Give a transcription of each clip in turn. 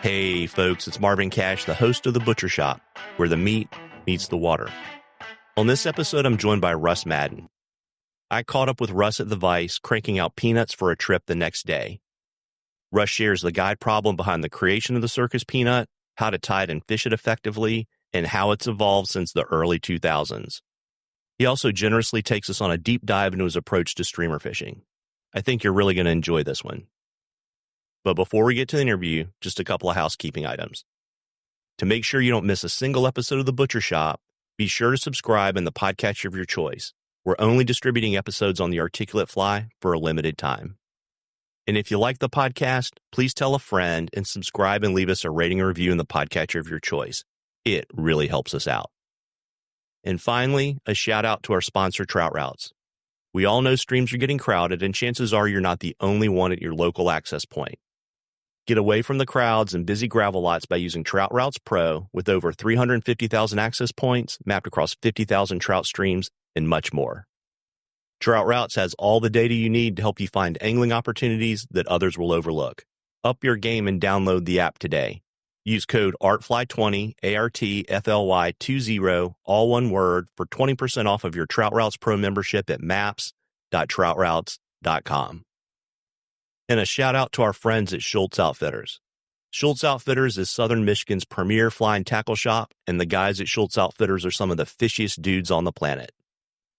Hey folks, it's Marvin Cash, the host of The Butcher Shop, where the meat meets the water. On this episode, I'm joined by Russ Maddin. I caught up with Russ at the Vice, cranking out peanuts for a trip the next day. Russ shares the guide problem behind the creation of the Circus Peanut, how to tie it and fish it effectively, and how it's evolved since the early 2000s. He also generously takes us on a deep dive into his approach to streamer fishing. I think you're really going to enjoy this one. But before we get to the interview, just a couple of housekeeping items. To make sure you don't miss a single episode of The Butcher Shop, be sure to subscribe in the podcatcher of your choice. We're only distributing episodes on the Articulate Fly for a limited time. And if you like the podcast, please tell a friend and subscribe and leave us a rating or review in the podcatcher of your choice. It really helps us out. And finally, a shout out to our sponsor, Trout Routes. We all know streams are getting crowded, and chances are you're not the only one at your local access point. Get away from the crowds and busy gravel lots by using Trout Routes Pro with over 350,000 access points mapped across 50,000 trout streams and much more. Trout Routes has all the data you need to help you find angling opportunities that others will overlook. Up your game and download the app today. Use code ARTFLY20, ARTFLY20, all one word, for 20% off of your Trout Routes Pro membership at maps.troutroutes.com. And a shout out to our friends at Schultz Outfitters. Schultz Outfitters is Southern Michigan's premier fly and tackle shop, and the guys at Schultz Outfitters are some of the fishiest dudes on the planet.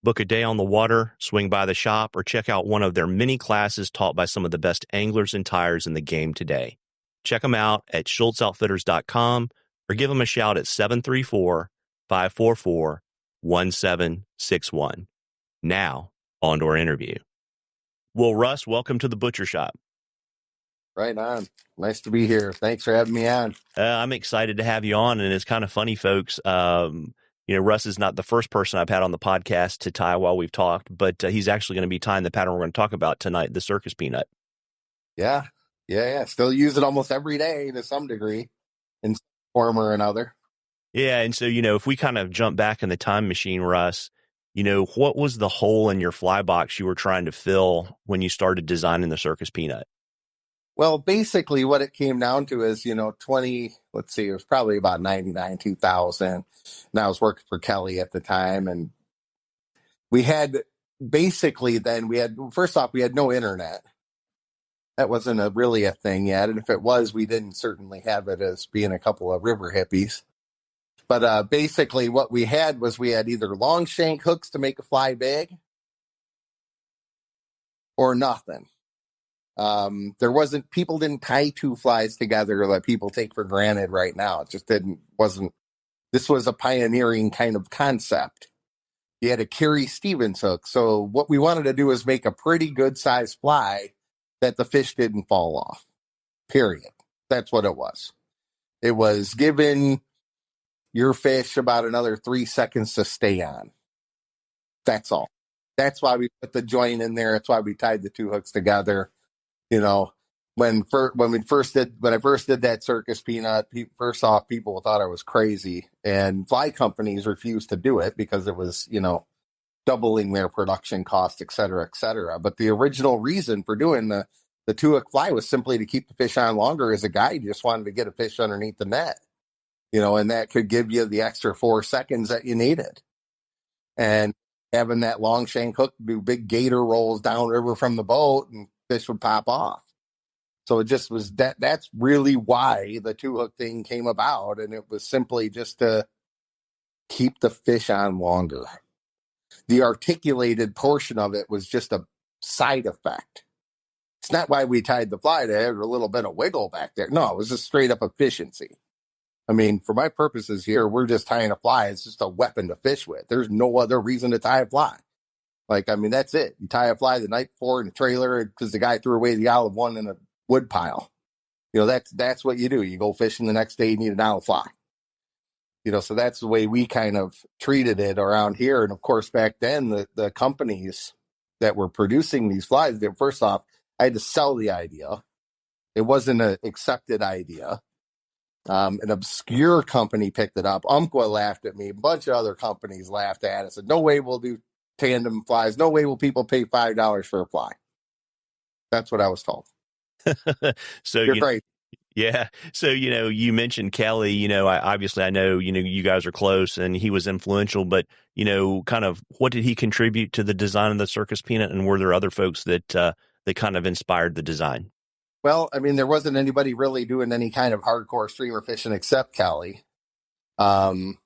Book a day on the water, swing by the shop, or check out one of their many classes taught by some of the best anglers and tyers in the game today. Check them out at schultzoutfitters.com or give them a shout at 734-544-1761. Now, on to our interview. Well, Russ, welcome to the Butcher Shop. Right on. Nice to be here. Thanks for having me on. I'm excited to have you on, and it's kind of funny, folks. Russ is not the first person I've had on the podcast to tie while we've talked, but he's actually going to be tying the pattern we're going to talk about tonight, the Circus Peanut. Yeah. Still use it almost every day to some degree in some form or another. Yeah, and so, if we kind of jump back in the time machine, Russ, what was the hole in your fly box you were trying to fill when you started designing the Circus Peanut? Well, basically what it came down to is, it was probably about 99, 2000. And I was working for Kelly at the time. And we had first off, we had no internet. That wasn't really a thing yet. And if it was, we didn't certainly have it as being a couple of river hippies. But basically what we had either long shank hooks to make a fly big or nothing. People didn't tie two flies together that people take for granted right now. It just this was a pioneering kind of concept. You had a Carey Stevens hook. So what we wanted to do is make a pretty good sized fly that the fish didn't fall off, period. That's what it was. It was giving your fish about another 3 seconds to stay on. That's all. That's why we put the joint in there. That's why we tied the two hooks together. When I first did that Circus Peanut, first off, people thought I was crazy, and fly companies refused to do it because it was, doubling their production cost, et cetera, et cetera. But the original reason for doing the two hook fly was simply to keep the fish on longer. As a guy, you just wanted to get a fish underneath the net. And that could give you the extra 4 seconds that you needed. And having that long shank hook do big gator rolls downriver from the boat and fish would pop off. So it just was that's really why the two hook thing came about. And it was simply just to keep the fish on longer. The articulated portion of it was just a side effect. It's not why we tied the fly to have a little bit of wiggle back there. No, it was just straight up efficiency. I mean, for my purposes here, we're just tying a fly. It's just a weapon to fish with. There's no other reason to tie a fly. That's it. You tie a fly the night before in a trailer because the guy threw away the olive one in a wood pile. That's what you do. You go fishing the next day, you need an olive fly. So that's the way we kind of treated it around here. And of course, back then, the companies that were producing these flies, first off, I had to sell the idea. It wasn't an accepted idea. An obscure company picked it up. Umpqua laughed at me. A bunch of other companies laughed at it. Said, no way we'll do tandem flies. No way will people pay $5 for a fly. That's what I was told. So you're right. Yeah. So, you mentioned Kelly, obviously I know, you guys are close and he was influential, but, kind of what did he contribute to the design of the Circus Peanut? And were there other folks that kind of inspired the design? Well, I mean, there wasn't anybody really doing any kind of hardcore streamer fishing except Kelly. Um,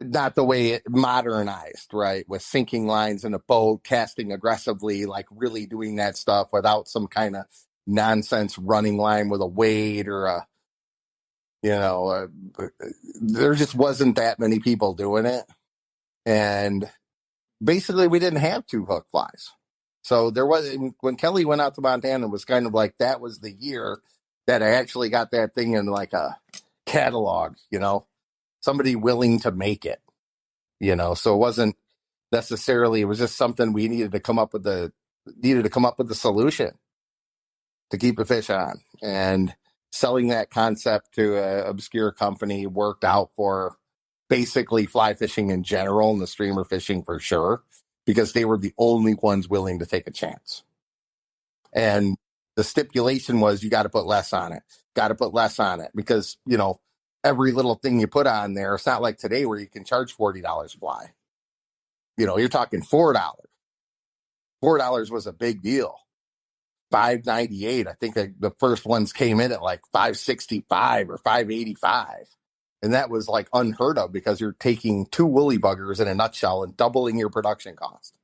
Not the way it modernized, right? With sinking lines in a boat, casting aggressively, like really doing that stuff without some kind of nonsense running line with a weight or you know, there just wasn't that many people doing it. And basically we didn't have two hook flies. So there was, when Kelly went out to Montana, it was kind of like, that was the year that I actually got that thing in like a catalog, somebody willing to make it, so it wasn't necessarily, it was just something we needed to come up with the solution to keep the fish on. And selling that concept to an obscure company worked out for basically fly fishing in general and the streamer fishing for sure, because they were the only ones willing to take a chance. And the stipulation was you got to put less on it, because, every little thing you put on there, it's not like today where you can charge $40 a fly. You're talking $4. $4 was a big deal. $5.98. I think the first ones came in at like $5.65 or $5.85. And that was like unheard of, because you're taking two woolly buggers in a nutshell and doubling your production cost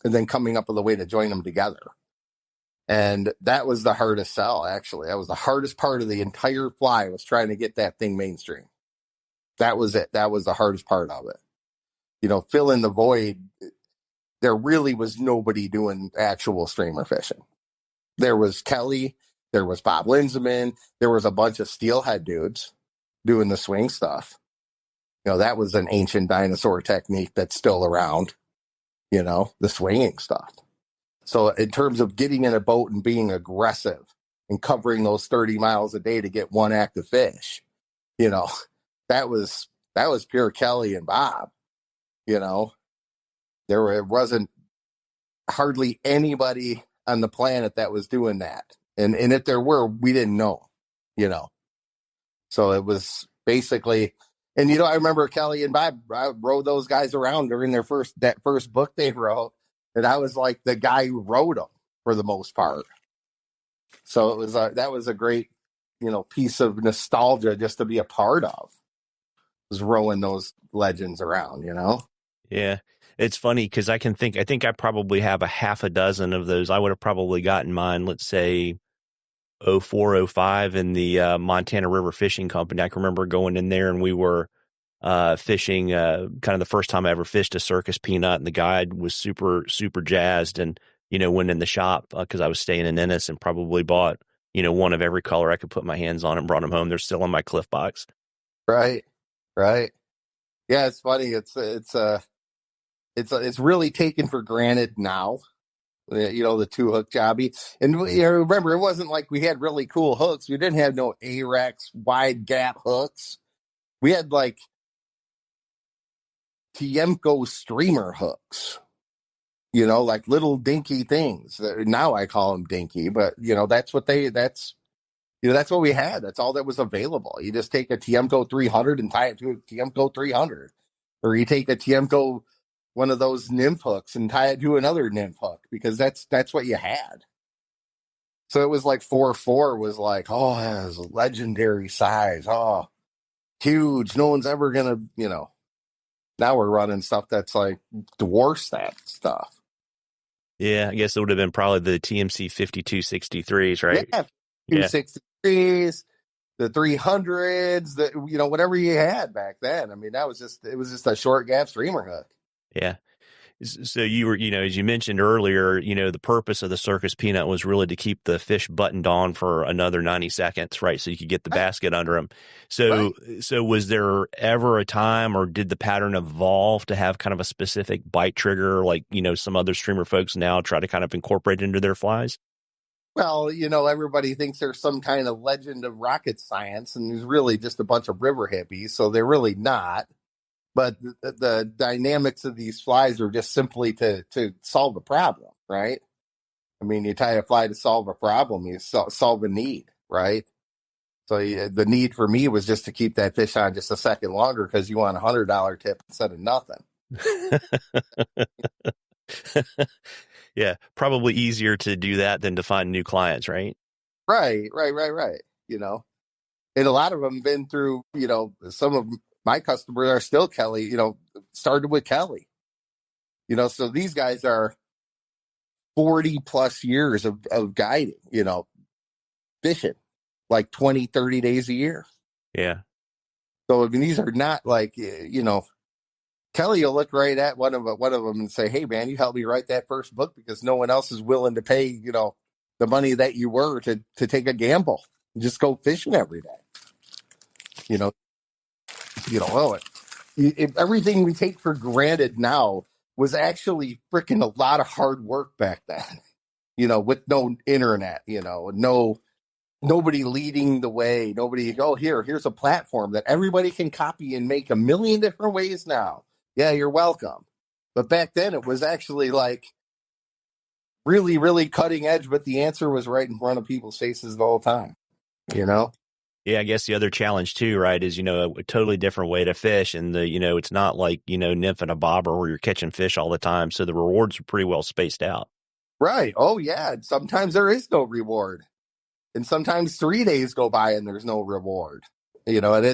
and then coming up with a way to join them together. And that was the hardest sell, actually. That was the hardest part of the entire fly, was trying to get that thing mainstream. That was it. That was the hardest part of it. Fill in the void. There really was nobody doing actual streamer fishing. There was Kelly, there was Bob Linseman, there was a bunch of steelhead dudes doing the swing stuff. That was an ancient dinosaur technique that's still around, the swinging stuff. So in terms of getting in a boat and being aggressive and covering those 30 miles a day to get one active fish, that was pure Kelly and Bob. There wasn't hardly anybody on the planet that was doing that. And if there were, we didn't know, So it was basically, and I remember Kelly and Bob, I rode those guys around during that first book they wrote, and I was like the guy who wrote them for the most part. So it was that was a great, piece of nostalgia just to be a part of, was rowing those legends around, Yeah. It's funny because I think I probably have a half a dozen of those. I would have probably gotten mine, let's say, 04, 05 in the Montana River Fishing Company. I can remember going in there and we were fishing, kind of the first time I ever fished a Circus Peanut, and the guide was super, super jazzed, and, went in the shop because I was staying in Ennis, and probably bought, one of every color I could put my hands on and brought them home. They're still in my Cliff box. Right. Yeah, it's funny. It's really taken for granted now, the two hook jobby. And remember, it wasn't like we had really cool hooks. We didn't have no Arex wide gap hooks. We had like Tiemco streamer hooks, like little dinky things. Now I call them dinky, but that's what we had. That's all that was available. You just take a Tiemco 300 and tie it to a Tiemco 300, or you take a Tiemco, one of those nymph hooks, and tie it to another nymph hook, because that's what you had. So it was like 4.4 was like, oh, that was legendary size. Oh, huge. No one's ever gonna, now we're running stuff that's like dwarfs that stuff. Yeah, I guess it would have been probably the TMC 5263s, right? Yeah, 263s, the 300s, whatever you had back then. I mean, it was just a short gap streamer hook. Yeah. So you were, as you mentioned earlier, the purpose of the Circus Peanut was really to keep the fish buttoned on for another 90 seconds, right? So you could get the basket under them. So, So was there ever a time, or did the pattern evolve to have kind of a specific bite trigger, like, some other streamer folks now try to kind of incorporate into their flies? Well, everybody thinks there's some kind of legend of rocket science, and there's really just a bunch of river hippies. So they're really not. But the dynamics of these flies are just simply to solve a problem, right? I mean, you tie a fly to solve a problem, you solve a need, right? So the need for me was just to keep that fish on just a second longer because you want $100 tip instead of nothing. Yeah, probably easier to do that than to find new clients, right? Right. And a lot of them been through, some of my customers are still Kelly, started with Kelly, so these guys are 40 plus years of guiding, fishing like 20, 30 days a year. Yeah. So, I mean, these are not like, Kelly will look right at one of them and say, "Hey man, you helped me write that first book because no one else is willing to pay, the money that you were to take a gamble. Just go fishing every day." You know, oh, if everything we take for granted now was actually freaking a lot of hard work back then. With no internet, nobody leading the way. Nobody, here's a platform that everybody can copy and make a million different ways now. Yeah, you're welcome. But back then it was actually like really, really cutting edge, but the answer was right in front of people's faces the whole time, Yeah, I guess the other challenge too, right, is, a totally different way to fish. And it's not like, nymph and a bobber where you're catching fish all the time. So the rewards are pretty well spaced out. Right. Oh yeah. Sometimes there is no reward. And sometimes 3 days go by and there's no reward. And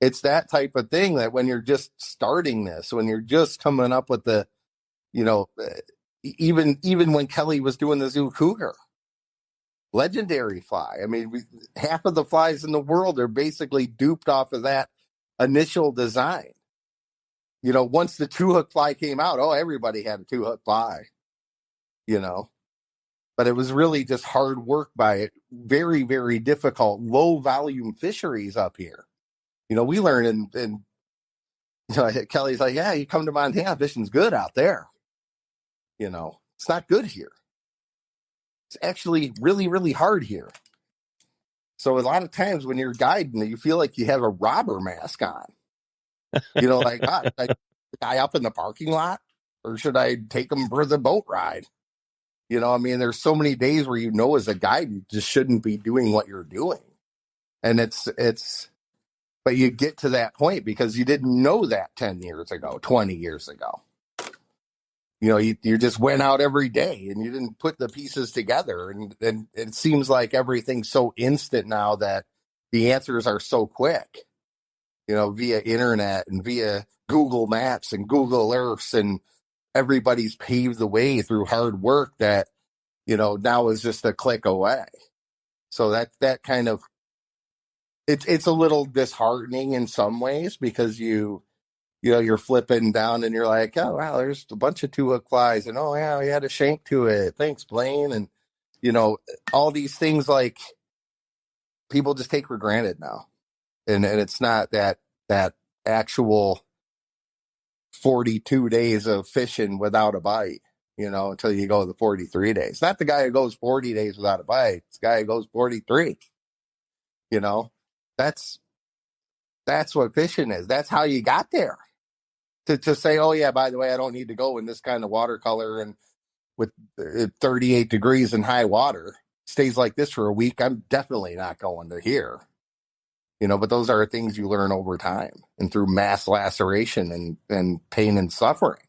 it's that type of thing that when you're just starting this, when you're just coming up with the, even when Kelly was doing the Zoo Cougar, legendary fly. I mean, half of the flies in the world are basically duped off of that initial design. Once the 2-hook fly came out, everybody had a 2-hook fly, but it was really just hard work by it. Very, very difficult, low volume fisheries up here. We learn and Kelly's like, yeah, you come to Montana, fishing's good out there. It's not good here. It's actually really, really hard here. So a lot of times when you're guiding, you feel like you have a robber mask on. Like, the guy up in the parking lot, or should I take him for the boat ride? I mean, there's so many days where as a guide, you just shouldn't be doing what you're doing. And but you get to that point because you didn't know that 10 years ago, 20 years ago. You just went out every day and you didn't put the pieces together. And it seems like everything's so instant now that the answers are so quick, via internet and via Google Maps and Google Earths, and everybody's paved the way through hard work that, now is just a click away. So that kind of, it's a little disheartening in some ways because you're flipping down and you're like, oh, wow, there's a bunch of 2-hook flies. And, oh, yeah, we had a shank to it. Thanks, Blaine. And, all these things like people just take for granted now. And it's not that actual 42 days of fishing without a bite, until you go the 43 days. Not the guy who goes 40 days without a bite. It's the guy who goes 43. That's what fishing is. That's how you got there. To say, oh yeah, by the way, I don't need to go in this kind of watercolor and with 38 degrees and high water stays like this for a week. I'm definitely not going to here, but those are things you learn over time and through mass laceration and pain and suffering.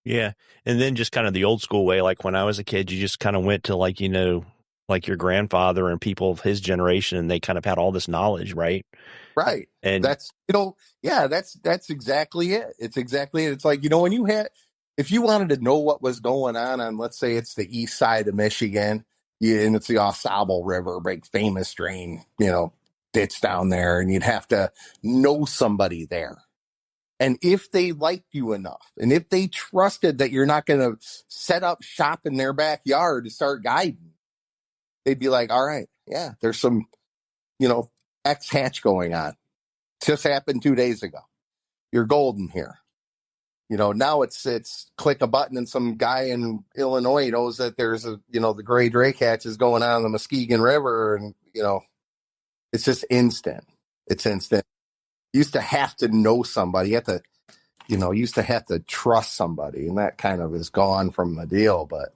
Yeah. And then just kind of the old school way, like when I was a kid, you just kind of went to like your grandfather and people of his generation, and they kind of had all this knowledge, right? Right. And that's, that's exactly it. It's exactly it. It's like, when if you wanted to know what was going on, let's say it's the east side of Michigan, and it's the Osable River, big famous drain, ditch down there, and you'd have to know somebody there. And if they liked you enough, and if they trusted that you're not going to set up shop in their backyard to start guiding, they'd be like, all right, yeah, there's some, X hatch going on. Just happened 2 days ago. You're golden here. Now it's click a button and some guy in Illinois knows that there's the gray drake hatch is going on the Muskegon River, and, it's just instant. It's instant. You used to have to know somebody. You have to, used to have to trust somebody, and that kind of is gone from the deal. But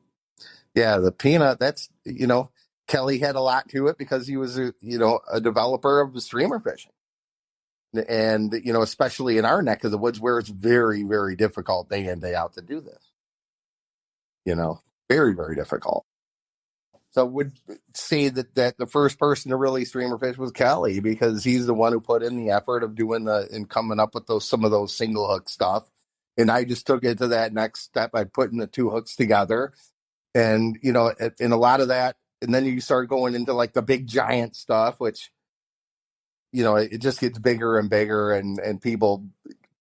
yeah, the peanut, that's, Kelly had a lot to it because he was a developer of streamer fishing. And, especially in our neck of the woods where it's very, very difficult day in, day out to do this. Very, very difficult. So I would say that the first person to really streamer fish was Kelly, because he's the one who put in the effort of doing and coming up with some of those single hook stuff. And I just took it to that next step by putting the two hooks together. And, in a lot of that, and then you start going into like the big giant stuff, which, it just gets bigger and bigger, and people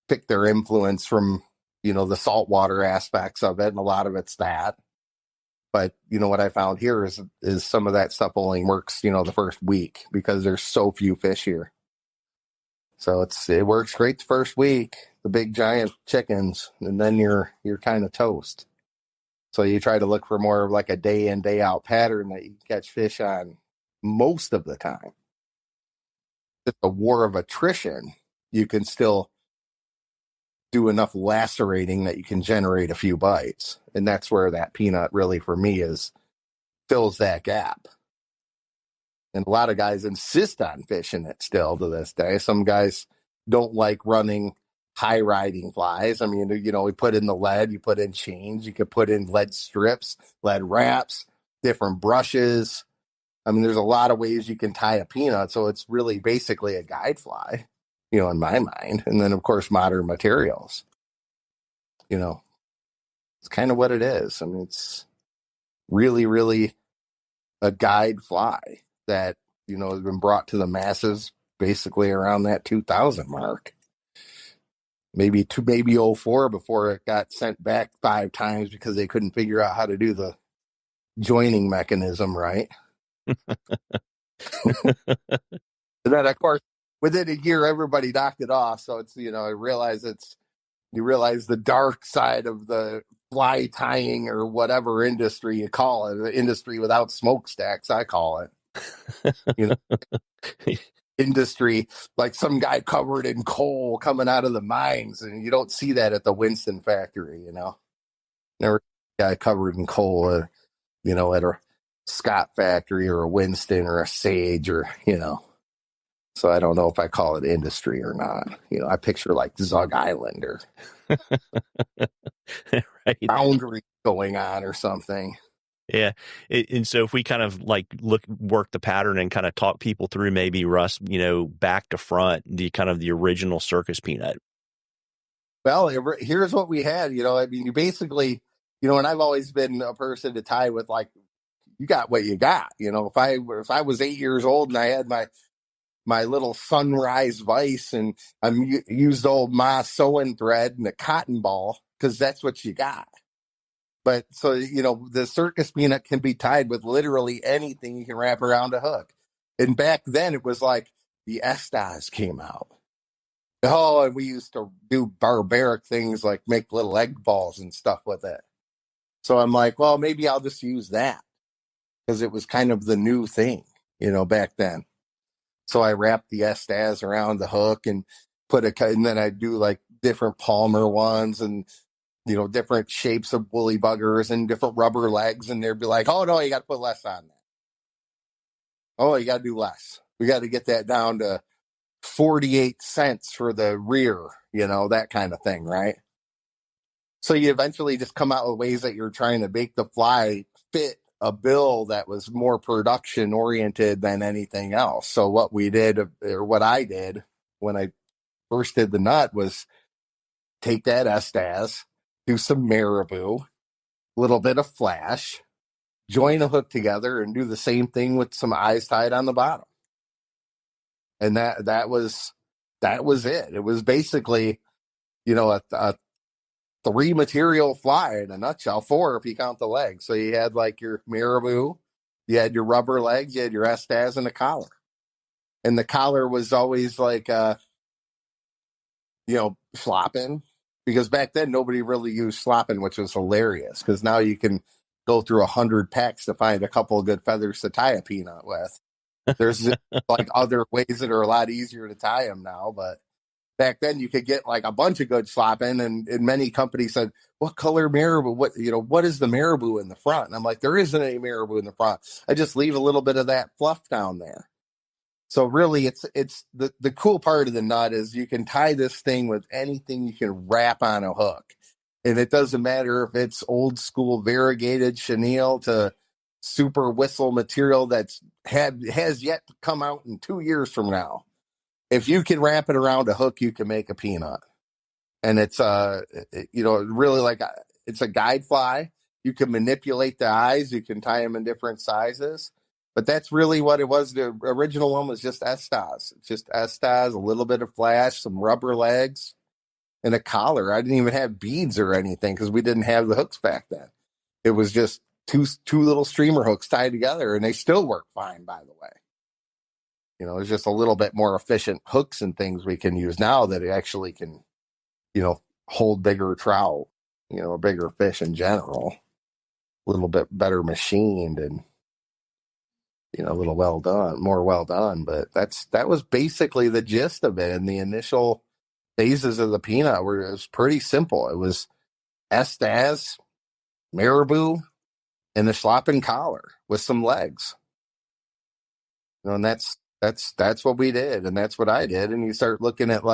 pick their influence from, the saltwater aspects of it. And a lot of it's that. But, what I found here is some of that stuff only works, the first week because there's so few fish here. So it works great the first week, the big giant chickens, and then you're kind of toast. So you try to look for more of like a day in, day out pattern that you catch fish on most of the time. It's a war of attrition. You can still do enough lacerating that you can generate a few bites. And that's where that peanut really, for me, fills that gap. And a lot of guys insist on fishing it still to this day. Some guys don't like running high riding flies. I mean, we put in the lead, you put in chains, you could put in lead strips, lead wraps, different brushes. I mean, there's a lot of ways you can tie a peanut. So it's really basically a guide fly, in my mind. And then, of course, modern materials. It's kind of what it is. I mean, it's really, really a guide fly that, has been brought to the masses basically around that 2000 mark. Maybe 04 before it got sent back 5 times because they couldn't figure out how to do the joining mechanism right. And then, of course, within a year, everybody knocked it off. So it's, I realize you realize the dark side of the fly tying or whatever industry you call it, the industry without smokestacks, I call it. Industry, like some guy covered in coal coming out of the mines, and you don't see that at the Winston factory, Never see a guy covered in coal, at a Scott factory or a Winston or a Sage or, So I don't know if I call it industry or not. I picture like Zug Island or right. Boundary going on or something. Yeah. And so if we kind of like work the pattern and kind of talk people through maybe, Russ, back to front, the kind of the original Circus Peanut. Well, here's what we had, I mean, you basically, and I've always been a person to tie with like, you got what you got. If I was 8 years old and I had my little sunrise vise and I used old Ma sewing thread and a cotton ball, because that's what you got. But so, the Circus Peanut can be tied with literally anything you can wrap around a hook. And back then it was like the Estas came out. Oh, and we used to do barbaric things like make little egg balls and stuff with it. So I'm like, well, maybe I'll just use that because it was kind of the new thing, back then. So I wrapped the Estas around the hook and and then I do like different Palmer ones and, different shapes of woolly buggers and different rubber legs. And they'd be like, oh, no, you got to put less on that. Oh, you got to do less. We got to get that down to 48 cents for the rear, that kind of thing, right? So you eventually just come out with ways that you're trying to make the fly fit a bill that was more production oriented than anything else. So what we did, or what I did when I first did the nut, was take that Estas, do some marabou, a little bit of flash, join a hook together and do the same thing with some eyes tied on the bottom. And that was it. It was basically, a 3 material fly in a nutshell, 4 if you count the legs. So you had like your marabou, you had your rubber legs, you had your Estas and a collar. And the collar was always like, slopping, because back then nobody really used slopping, which was hilarious because now you can go through 100 packs to find a couple of good feathers to tie a peanut with. There's like other ways that are a lot easier to tie them now, but back then you could get like a bunch of good slopping, and many companies said, what color marabou, what is the marabou in the front? And I'm like, there isn't any marabou in the front. I just leave a little bit of that fluff down there. So really it's the cool part of the nut is you can tie this thing with anything you can wrap on a hook. And it doesn't matter if it's old school variegated chenille to super whistle material has yet to come out in 2 years from now. If you can wrap it around a hook, you can make a peanut. And it's really like it's a guide fly. You can manipulate the eyes. You can tie them in different sizes. But that's really what it was. The original one was just Estas. Just Estas, a little bit of flash, some rubber legs, and a collar. I didn't even have beads or anything because we didn't have the hooks back then. It was just two little streamer hooks tied together, and they still work fine, by the way. There's just a little bit more efficient hooks and things we can use now that it actually can, hold bigger trout, a bigger fish in general, a little bit better machined and, a little more well done. But that was basically the gist of it. And the initial phases of the peanut it was pretty simple. It was Estaz, marabou, and the slopping collar with some legs. And that's what we did, and that's what I did. And you start looking at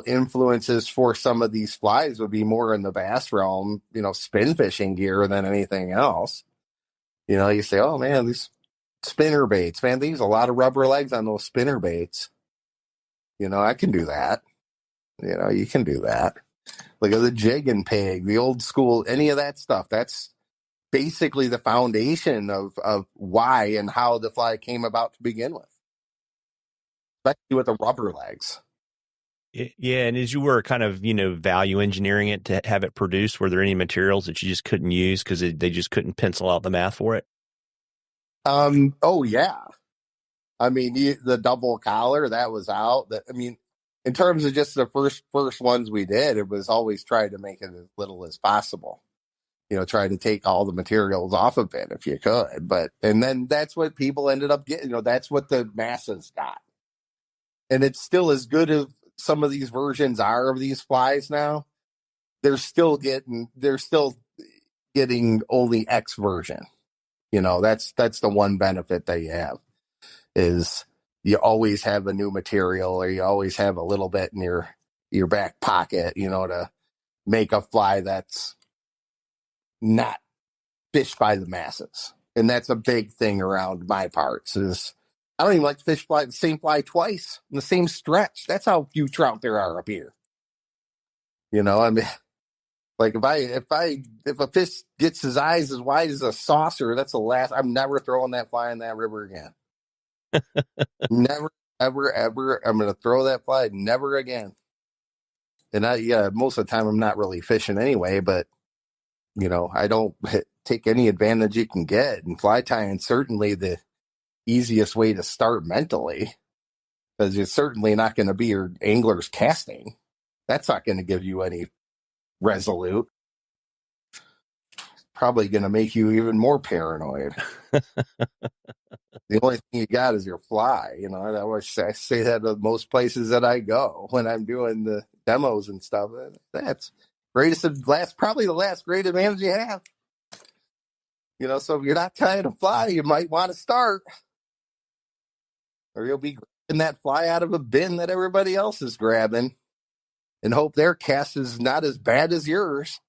influences for some of these flies would be more in the bass realm, spin fishing gear than anything else. You say, oh man, these spinner baits, man, these a lot of rubber legs on those spinner baits. I can do that. You can do that. Look at the jig and peg, the old school, any of that stuff. That's basically the foundation of why and how the fly came about to begin with, especially with the rubber legs. Yeah, and as you were kind of, value engineering it to have it produced, were there any materials that you just couldn't use because they just couldn't pencil out the math for it? Oh yeah. I mean, the double collar, that was out. In terms of just the first ones we did, it was always try to make it as little as possible. Try to take all the materials off of it if you could. And then that's what people ended up getting. That's what the masses got. And it's still as good as some of these versions are of these flies now. They're still getting only X version. That's the one benefit that you have is you always have a new material, or you always have a little bit in your back pocket, to make a fly that's not fished by the masses. And that's a big thing around my parts is I don't even like to fish the same fly twice in the same stretch. That's how few trout there are up here. Like if a fish gets his eyes as wide as a saucer, that's the last. I'm never throwing that fly in that river again. Never, ever, ever. I'm going to throw that fly. Never again. And most of the time I'm not really fishing anyway, but I don't take any advantage you can get. And fly tying certainly the easiest way to start mentally, because it's certainly not going to be your angler's casting. That's not going to give you any resolute. Probably going to make you even more paranoid. The only thing you got is your fly. I say that at most places that I go when I'm doing the demos and stuff. That's probably the last great advantage you have. So if you're not tying a fly, you might want to start, or you'll be grabbing that fly out of a bin that everybody else is grabbing and hope their cast is not as bad as yours.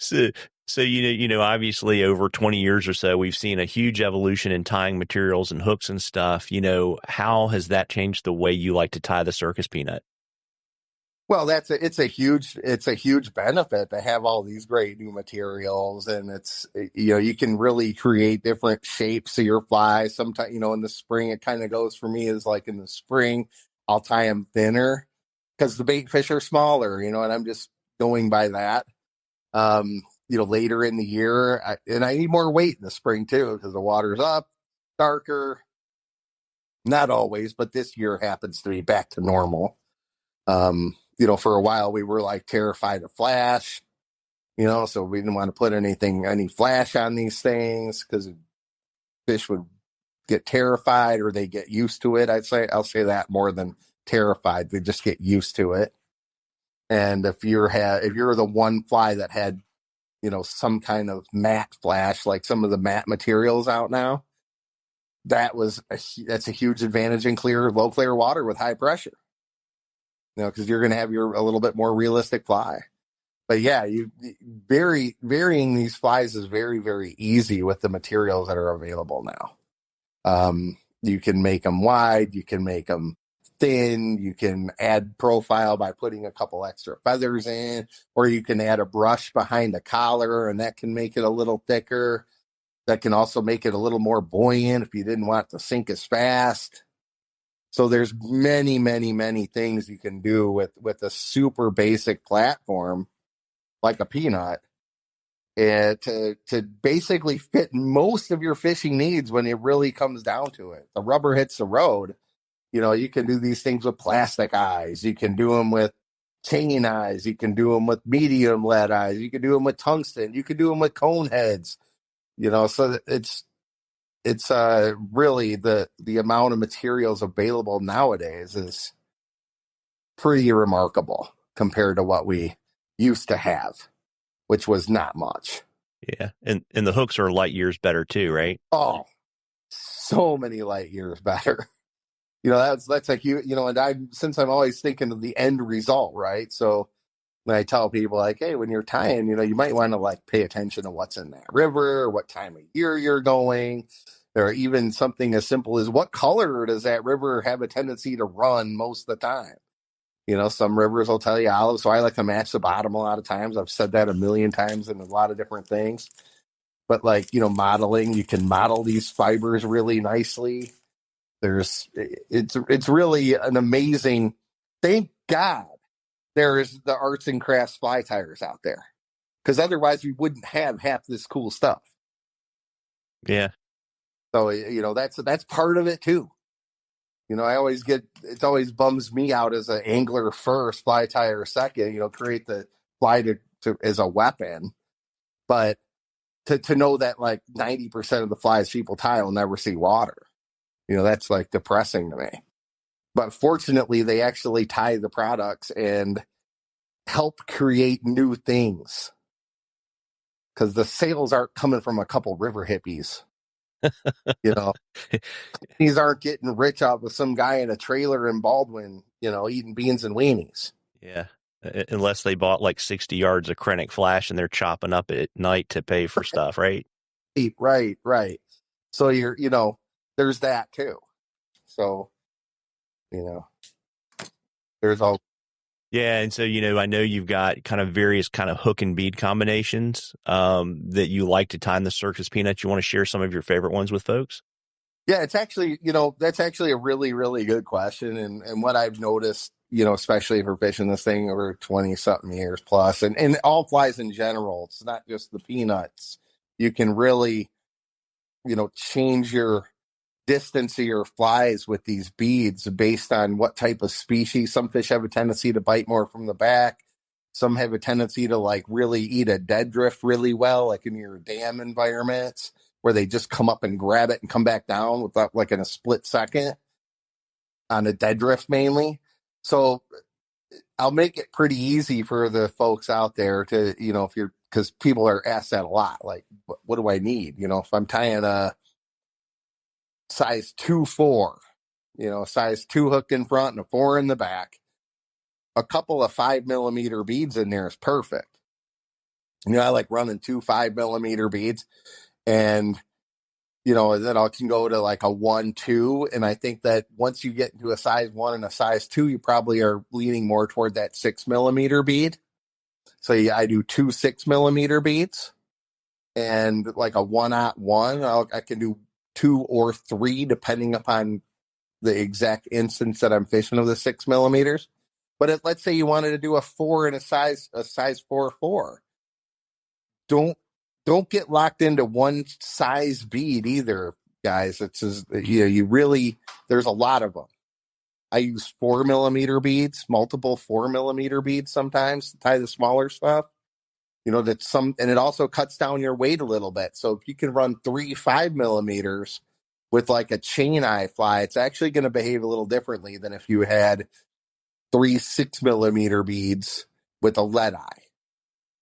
So obviously over 20 years or so, we've seen a huge evolution in tying materials and hooks and stuff. How has that changed the way you like to tie the Circus Peanut? Well, it's a huge benefit to have all these great new materials, and it's you can really create different shapes of your fly. Sometimes in the spring it kind of goes for me is like in the spring I'll tie them thinner because the bait fish are smaller, and I'm just going by that. Later in the year, I need more weight in the spring too because the water's up, darker. Not always, but this year happens to be back to normal. For a while we were like terrified of flash, so we didn't want to put any flash on these things because fish would get terrified or they get used to it. I'll say that more than terrified. They just get used to it. And if you're the one fly that had, some kind of matte flash, like some of the matte materials out now, that's a huge advantage in low clear water with high pressure. Because you're going to have a little bit more realistic fly. But yeah, varying these flies is very, very easy with the materials that are available now. You can make them wide, you can make them thin, you can add profile by putting a couple extra feathers in, or you can add a brush behind the collar, and that can make it a little thicker. That can also make it a little more buoyant if you didn't want it to sink as fast. So there's many, many, many things you can do with a super basic platform like a Peanut, and to basically fit most of your fishing needs when it really comes down to it. The rubber hits the road. You can do these things with plastic eyes. You can do them with chain eyes. You can do them with medium lead eyes. You can do them with tungsten. You can do them with cone heads. So it's really the amount of materials available nowadays is pretty remarkable compared to what we used to have, which was not much. Yeah. And the hooks are light years better too, right? Oh, so many light years better. That's like and since I'm always thinking of the end result, right? So when I tell people like, hey, when you're tying, you might want to like pay attention to what's in that river, or what time of year you're going, or even something as simple as what color does that river have a tendency to run most of the time. Some rivers will tell you olive, so I like to match the bottom a lot of times. I've said that a million times in a lot of different things. But modeling, you can model these fibers really nicely. It's really an amazing, thank God there's the arts and crafts fly tires out there, because otherwise we wouldn't have half this cool stuff. Yeah. So, that's part of it too. It always bums me out as an angler first, fly tire second, create the fly to as a weapon. But to know that like 90% of the flies people tie will never see water, that's like depressing to me. But fortunately, they actually tie the products and help create new things, because the sales aren't coming from a couple river hippies. These aren't getting rich off of some guy in a trailer in Baldwin, eating beans and weenies. Yeah. Unless they bought like 60 yards of Krennic flash and they're chopping up at night to pay for stuff, right? Right. So there's that too. So, there's all. Yeah. And so, I know you've got kind of various kind of hook and bead combinations that you like to tie in the Circus Peanut. You want to share some of your favorite ones with folks? Yeah, it's actually, that's actually a really, really good question. And what I've noticed, especially for fishing this thing over 20 something years plus, and all flies in general, it's not just the peanuts. You can really, change your distance of your flies with these beads based on what type of species. Some fish have a tendency to bite more from the back. Some have a tendency to like really eat a dead drift really well, like in your dam environments, where they just come up and grab it and come back down without like in a split second on a dead drift mainly. So I'll make it pretty easy for the folks out there to, because people are asked that a lot, like, what do I need? If I'm tying a size 2-4, size 2 hook in front and a 4 in the back, a couple of 5mm beads in there is perfect. I like running 2 5mm beads, and then I can go to like a 1-2. And I think that once you get into a size 1 and a size 2, you probably are leaning more toward that 6mm bead. So I do 2 6mm beads, and like a 1-1, I can do 2 or 3 depending upon the exact instance that I'm fishing of the 6mm. But let's say you wanted to do a 4 and a size 4-4. Don't get locked into one size bead either, guys. It's you really, there's a lot of them. I use 4mm beads, multiple 4mm beads sometimes to tie the smaller stuff. And it also cuts down your weight a little bit. So if you can run 3 5mm With like a chain eye fly, it's actually going to behave a little differently than if you had 3 6mm beads with a lead eye.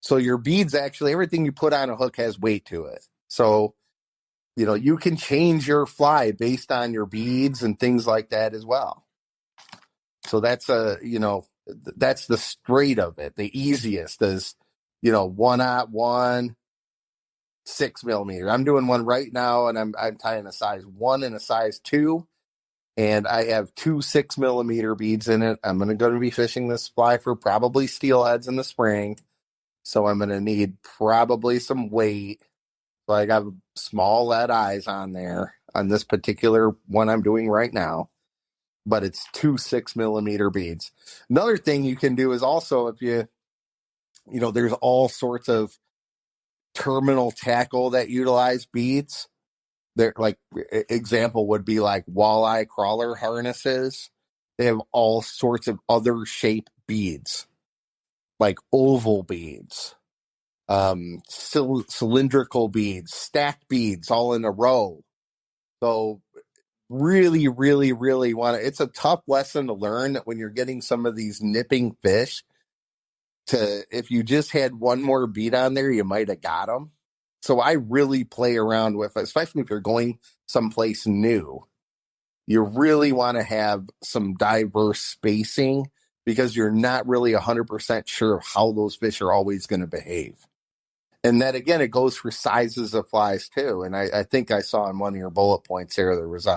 So your beads, actually, everything you put on a hook has weight to it. So, you can change your fly based on your beads and things like that as well. So that's that's the straight of it. The easiest is, 1/1 6mm. I'm doing one right now, and I'm tying a size 1 and a size 2, and I have 2 6mm beads in it. I'm going to be fishing this fly for probably steelheads in the spring, so I'm going to need probably some weight. So I got small lead eyes on there on this particular one I'm doing right now, but it's 2 6mm beads. Another thing you can do is also, if there's all sorts of terminal tackle that utilize beads. They're like, example would be like walleye crawler harnesses. They have all sorts of other shape beads, like oval beads, cylindrical beads, stacked beads all in a row. So really, really, really it's a tough lesson to learn that when you're getting some of these nipping fish, if you just had one more bead on there, you might have got them. So I really play around with, especially if you're going someplace new, you really want to have some diverse spacing because you're not really 100% sure how those fish are always going to behave. And that, again, it goes for sizes of flies too. And I think I saw in one of your bullet points there was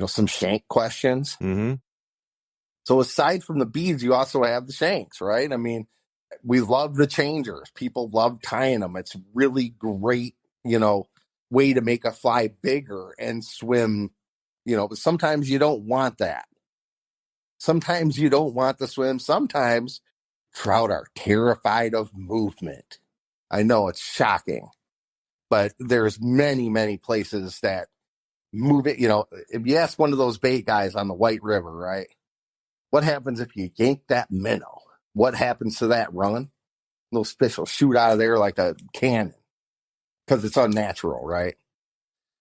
some shank questions. Mm-hmm. So aside from the beads, you also have the shanks, right? I mean, we love the changers. People love tying them. It's really great, way to make a fly bigger and swim, but sometimes you don't want that. Sometimes you don't want to swim. Sometimes trout are terrified of movement. I know it's shocking, but there's many, many places that move it. If you ask one of those bait guys on the White River, right? What happens if you yank that minnow? What happens to that run? Those fish will shoot out of there like a cannon because it's unnatural, right?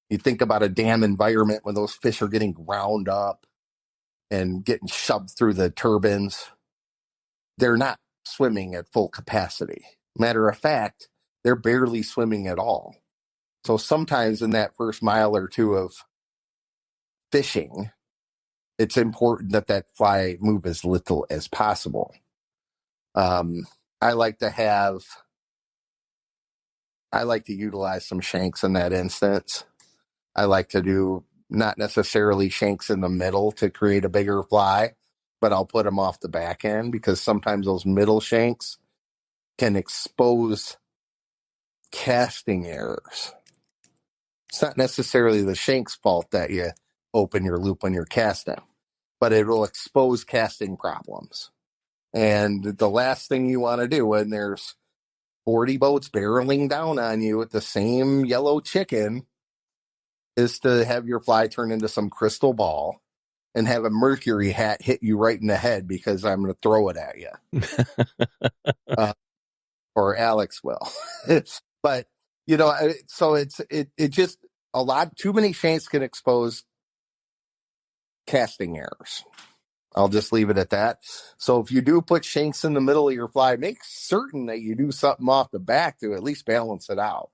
You think about a dam environment when those fish are getting ground up and getting shoved through the turbines. They're not swimming at full capacity. Matter of fact, they're barely swimming at all. So sometimes in that first mile or two of fishing, it's important that fly move as little as possible. I like to utilize some shanks in that instance. I like to do not necessarily shanks in the middle to create a bigger fly, but I'll put them off the back end because sometimes those middle shanks can expose casting errors. It's not necessarily the shank's fault that you open your loop when you're casting, but it will expose casting problems. And the last thing you want to do when there's 40 boats barreling down on you with the same yellow chicken is to have your fly turn into some crystal ball and have a mercury hat hit you right in the head because I'm going to throw it at you. Or Alex will. But, so it just a lot, too many shanks can expose casting errors. I'll just leave it at that. So if you do put shanks in the middle of your fly, make certain that you do something off the back to at least balance it out.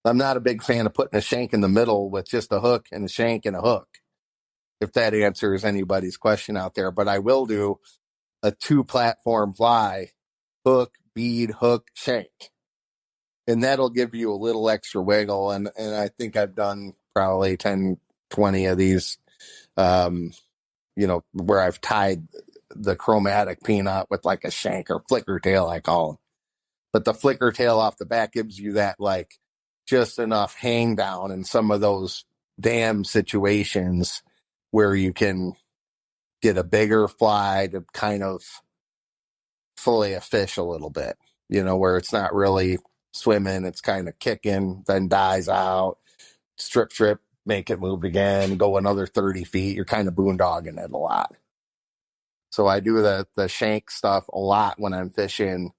I'm not a big fan of putting a shank in the middle with just a hook and a shank and a hook, if that answers anybody's question out there. But I will do a 2-platform fly, hook, bead, hook, shank. And that'll give you a little extra wiggle. And I think I've done probably 10, 20 of these, where I've tied the chromatic peanut with like a shank or flicker tail, I call them. But the flicker tail off the back gives you that like just enough hang down in some of those dam situations where you can get a bigger fly to kind of fillet a fish a little bit, where it's not really swimming, it's kind of kicking, then dies out, strip, make it move again, go another 30 feet. You're kind of boondogging it a lot. So I do the shank stuff a lot when I'm fishing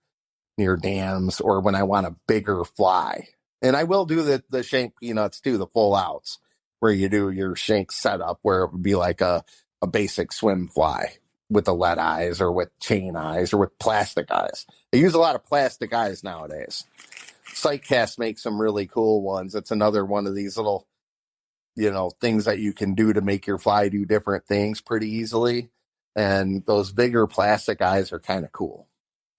near dams or when I want a bigger fly. And I will do the shank peanuts too, the full outs, where you do your shank setup where it would be like a basic swim fly with the lead eyes or with chain eyes or with plastic eyes. They use a lot of plastic eyes nowadays. Sightcast makes some really cool ones. It's another one of these little, things that you can do to make your fly do different things pretty easily. And those bigger plastic eyes are kind of cool.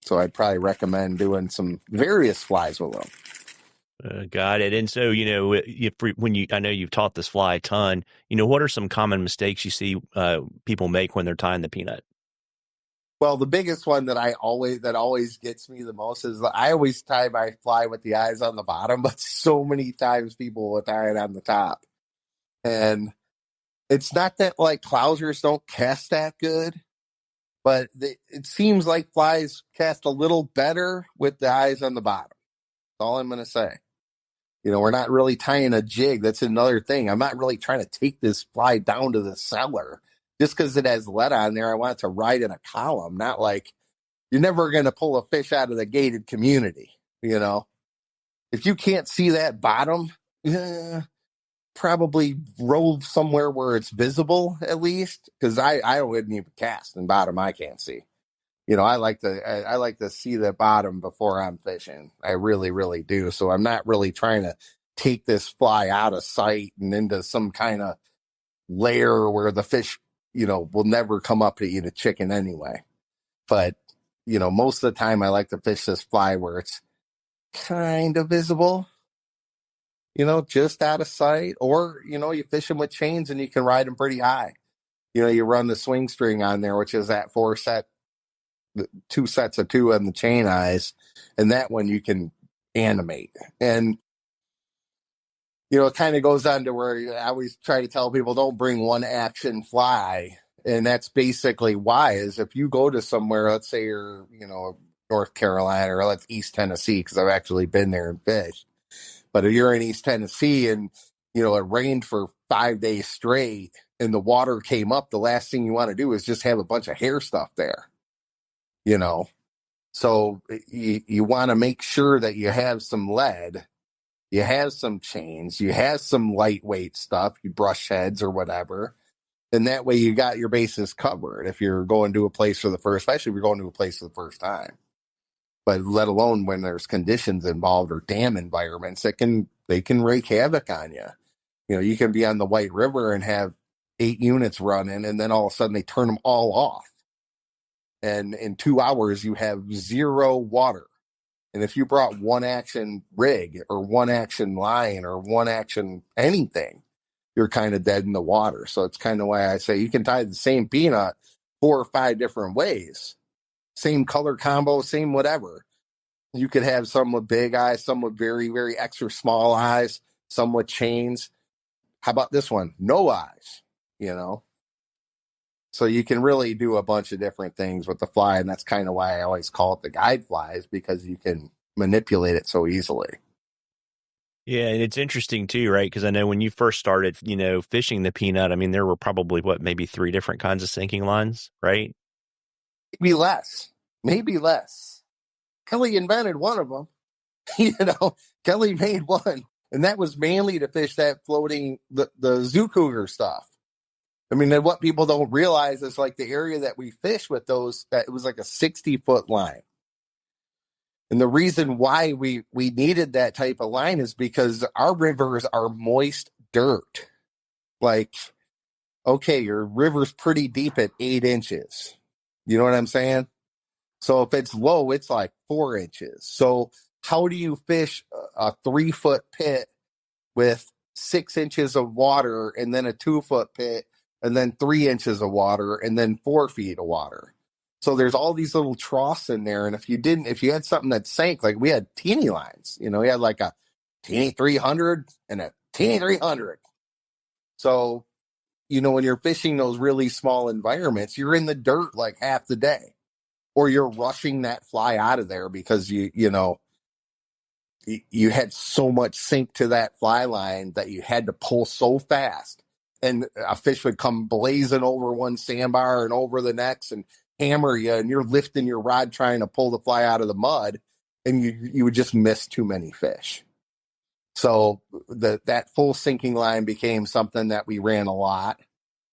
So I'd probably recommend doing some various flies with them. Got it. And so, I know you've taught this fly a ton, what are some common mistakes you see people make when they're tying the peanut? Well, the biggest one that always gets me the most is that I always tie my fly with the eyes on the bottom, but so many times people will tie it on the top. And it's not that like clousers don't cast that good, but it seems like flies cast a little better with the eyes on the bottom. That's all I'm going to say. We're not really tying a jig. That's another thing. I'm not really trying to take this fly down to the cellar just because it has lead on there. I want it to ride in a column, not like you're never going to pull a fish out of the gated community. If you can't see that bottom, probably roll somewhere where it's visible at least, because I wouldn't even cast in bottom I can't see. I like to see the bottom before I'm fishing. I really, really do. So I'm not really trying to take this fly out of sight and into some kind of lair where the fish, will never come up to eat a chicken anyway. But, most of the time I like to fish this fly where it's kind of visible, just out of sight, or, you fish them with chains and you can ride them pretty high. You run the swing string on there, which is that 2 sets of 2 on the chain eyes, and that one you can animate. And it kind of goes on to where I always try to tell people don't bring one action fly, and that's basically why is if you go to somewhere, let's say you're North Carolina or let's East Tennessee, because I've actually been there and fished, but if you're in East Tennessee and it rained for 5 days straight and the water came up, the last thing you want to do is just have a bunch of hair stuff there. So you want to make sure that you have some lead, you have some chains, you have some lightweight stuff, you brush heads or whatever. And that way you got your bases covered if you're going to a place especially if you're going to a place for the first time. But let alone when there's conditions involved or dam environments they can wreak havoc on you. You can be on the White River and have 8 units running, and then all of a sudden they turn them all off. And in 2 hours, you have 0 water. And if you brought one action rig or one action line or one action anything, you're kind of dead in the water. So it's kind of why I say you can tie the same peanut 4 or 5 different ways. Same color combo, same whatever. You could have some with big eyes, some with very, very extra small eyes, some with chains. How about this one? No eyes, So you can really do a bunch of different things with the fly, and that's kind of why I always call it the guide flies, because you can manipulate it so easily. Yeah, and it's interesting too, right? Because I know when you first started, fishing the peanut, I mean, there were probably maybe 3 different kinds of sinking lines, right? Maybe less. Kelly invented one of them. Kelly made one, and that was mainly to fish that floating, the zoo cougar stuff. I mean, what people don't realize is like the area that we fish with those, that it was like a 60-foot line. And the reason why we needed that type of line is because our rivers are moist dirt. Like, okay, your river's pretty deep at 8 inches. You know what I'm saying? So if it's low, it's like 4 inches. So how do you fish a 3-foot pit with 6 inches of water and then a 2-foot pit and then 3 inches of water and then 4 feet of water? So there's all these little troughs in there. And if you had something that sank, like we had teeny lines, we had like a teeny 300 and a teeny 300. So, when you're fishing those really small environments, you're in the dirt like half the day, or you're rushing that fly out of there because you had so much sink to that fly line that you had to pull so fast, and a fish would come blazing over one sandbar and over the next and hammer you, and you're lifting your rod trying to pull the fly out of the mud, and you would just miss too many fish. So that full sinking line became something that we ran a lot,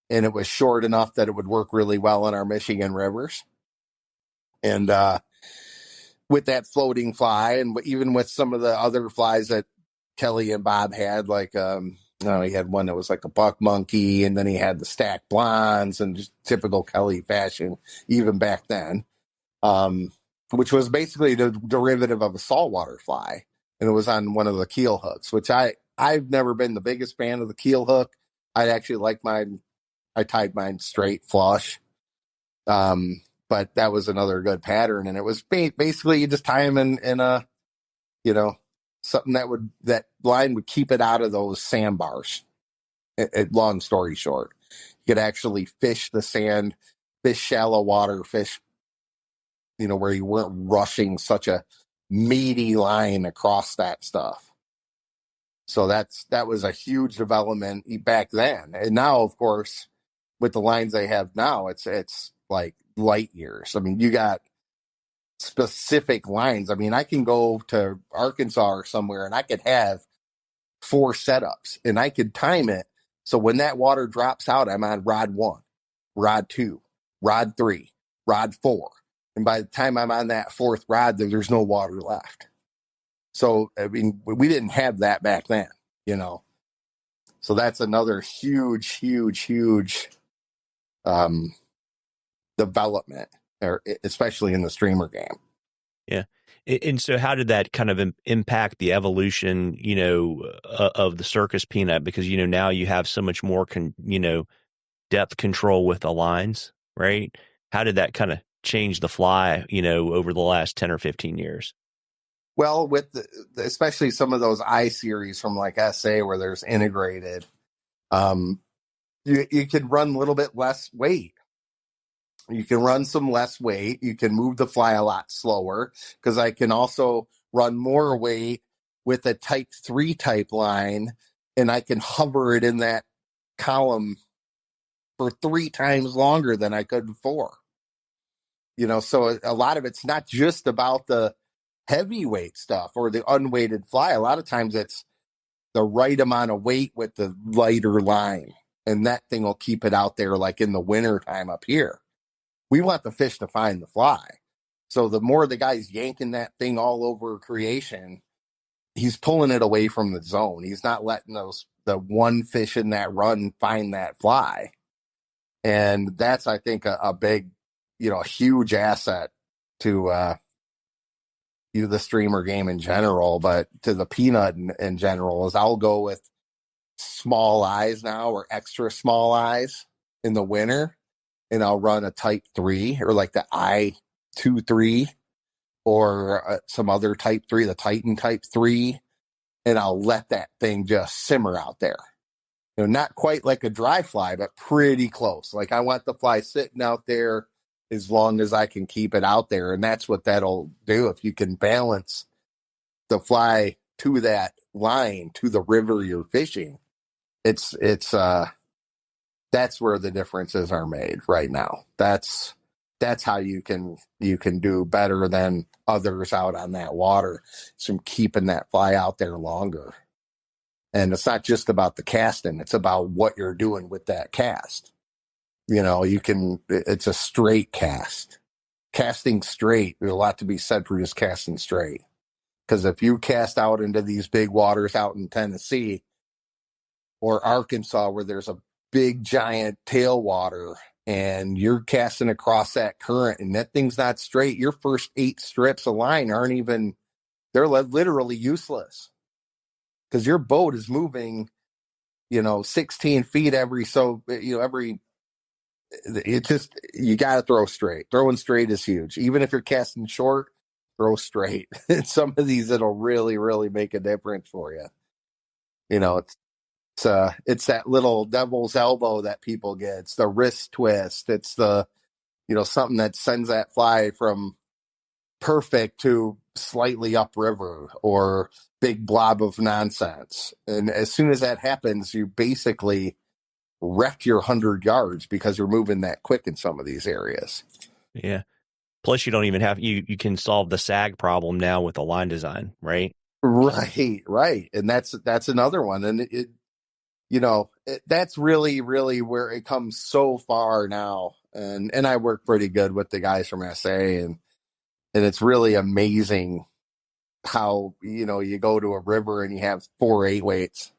and it was short enough that it would work really well in our Michigan rivers. And with that floating fly, and even with some of the other flies that Kelly and Bob had, like he had one that was like a buck monkey, and then he had the stacked blondes, and just typical Kelly fashion, even back then, which was basically the derivative of a saltwater fly, and it was on one of the keel hooks, which I've never been the biggest fan of the keel hook. I actually like mine. I tied mine straight flush. But that was another good pattern, and it was basically you just tie them in a, something that line would keep it out of those sandbars. Long story short, you could actually fish the sand, fish shallow water, fish, where you weren't rushing such a meaty line across that stuff. So that was a huge development back then. And now, of course, with the lines they have now, it's like light years. I mean, you got specific lines. I mean, I can go to Arkansas or somewhere and I could have 4 setups and I could time it. So when that water drops out, I'm on rod 1, rod 2, rod 3, rod 4. And by the time I'm on that 4th rod, there's no water left. So, I mean, we didn't have that back then, So that's another huge development, especially in the streamer game. Yeah. And so how did that kind of impact the evolution, of the Circus Peanut? Because, now you have so much more, depth control with the lines, right? How did that kind of change the fly, over the last 10 or 15 years? Well, with especially some of those I series from like SA where there's integrated, you could run a little bit less weight. You can run some less weight. You can move the fly a lot slower because I can also run more weight with a type 3 type line, and I can hover it in that column for 3 times longer than I could before. So a lot of it's not just about the heavyweight stuff or the unweighted fly. A lot of times it's the right amount of weight with the lighter line, and that thing will keep it out there like in the winter time up here. We want the fish to find the fly. So the more the guy's yanking that thing all over creation, he's pulling it away from the zone. He's not letting the one fish in that run find that fly. And that's, I think, a big, a huge asset to the streamer game in general, but to the peanut in general is I'll go with small eyes now or extra small eyes in the winter. And I'll run a type 3 or like the I-2-3 or some other type 3, the Titan type 3. And I'll let that thing just simmer out there. Not quite like a dry fly, but pretty close. Like I want the fly sitting out there as long as I can keep it out there. And that's what that'll do. If you can balance the fly to that line, to the river you're fishing, that's where the differences are made right now. That's how you can do better than others out on that water. It's from keeping that fly out there longer. And it's not just about the casting. It's about what you're doing with that cast. It's a straight cast. Casting straight, there's a lot to be said for just casting straight. Because if you cast out into these big waters out in Tennessee or Arkansas where there's a big giant tailwater and you're casting across that current and that thing's not straight, your first 8 strips of line they're literally useless because your boat is moving 16 feet you got to throw straight. Throwing straight is huge. Even if you're casting short, throw straight. Some of these it'll really really make a difference for you. It's that little devil's elbow that people get. It's the wrist twist. It's the, something that sends that fly from perfect to slightly upriver or big blob of nonsense. And as soon as that happens, you basically wreck your 100 yards because you're moving that quick in some of these areas. Yeah. Plus you don't even have, you can solve the sag problem now with the line design, right? Right. And that's another one. And that's really where it comes so far now. And I work pretty good with the guys from SA, and it's really amazing how, you go to a river and you have 4 8 weights,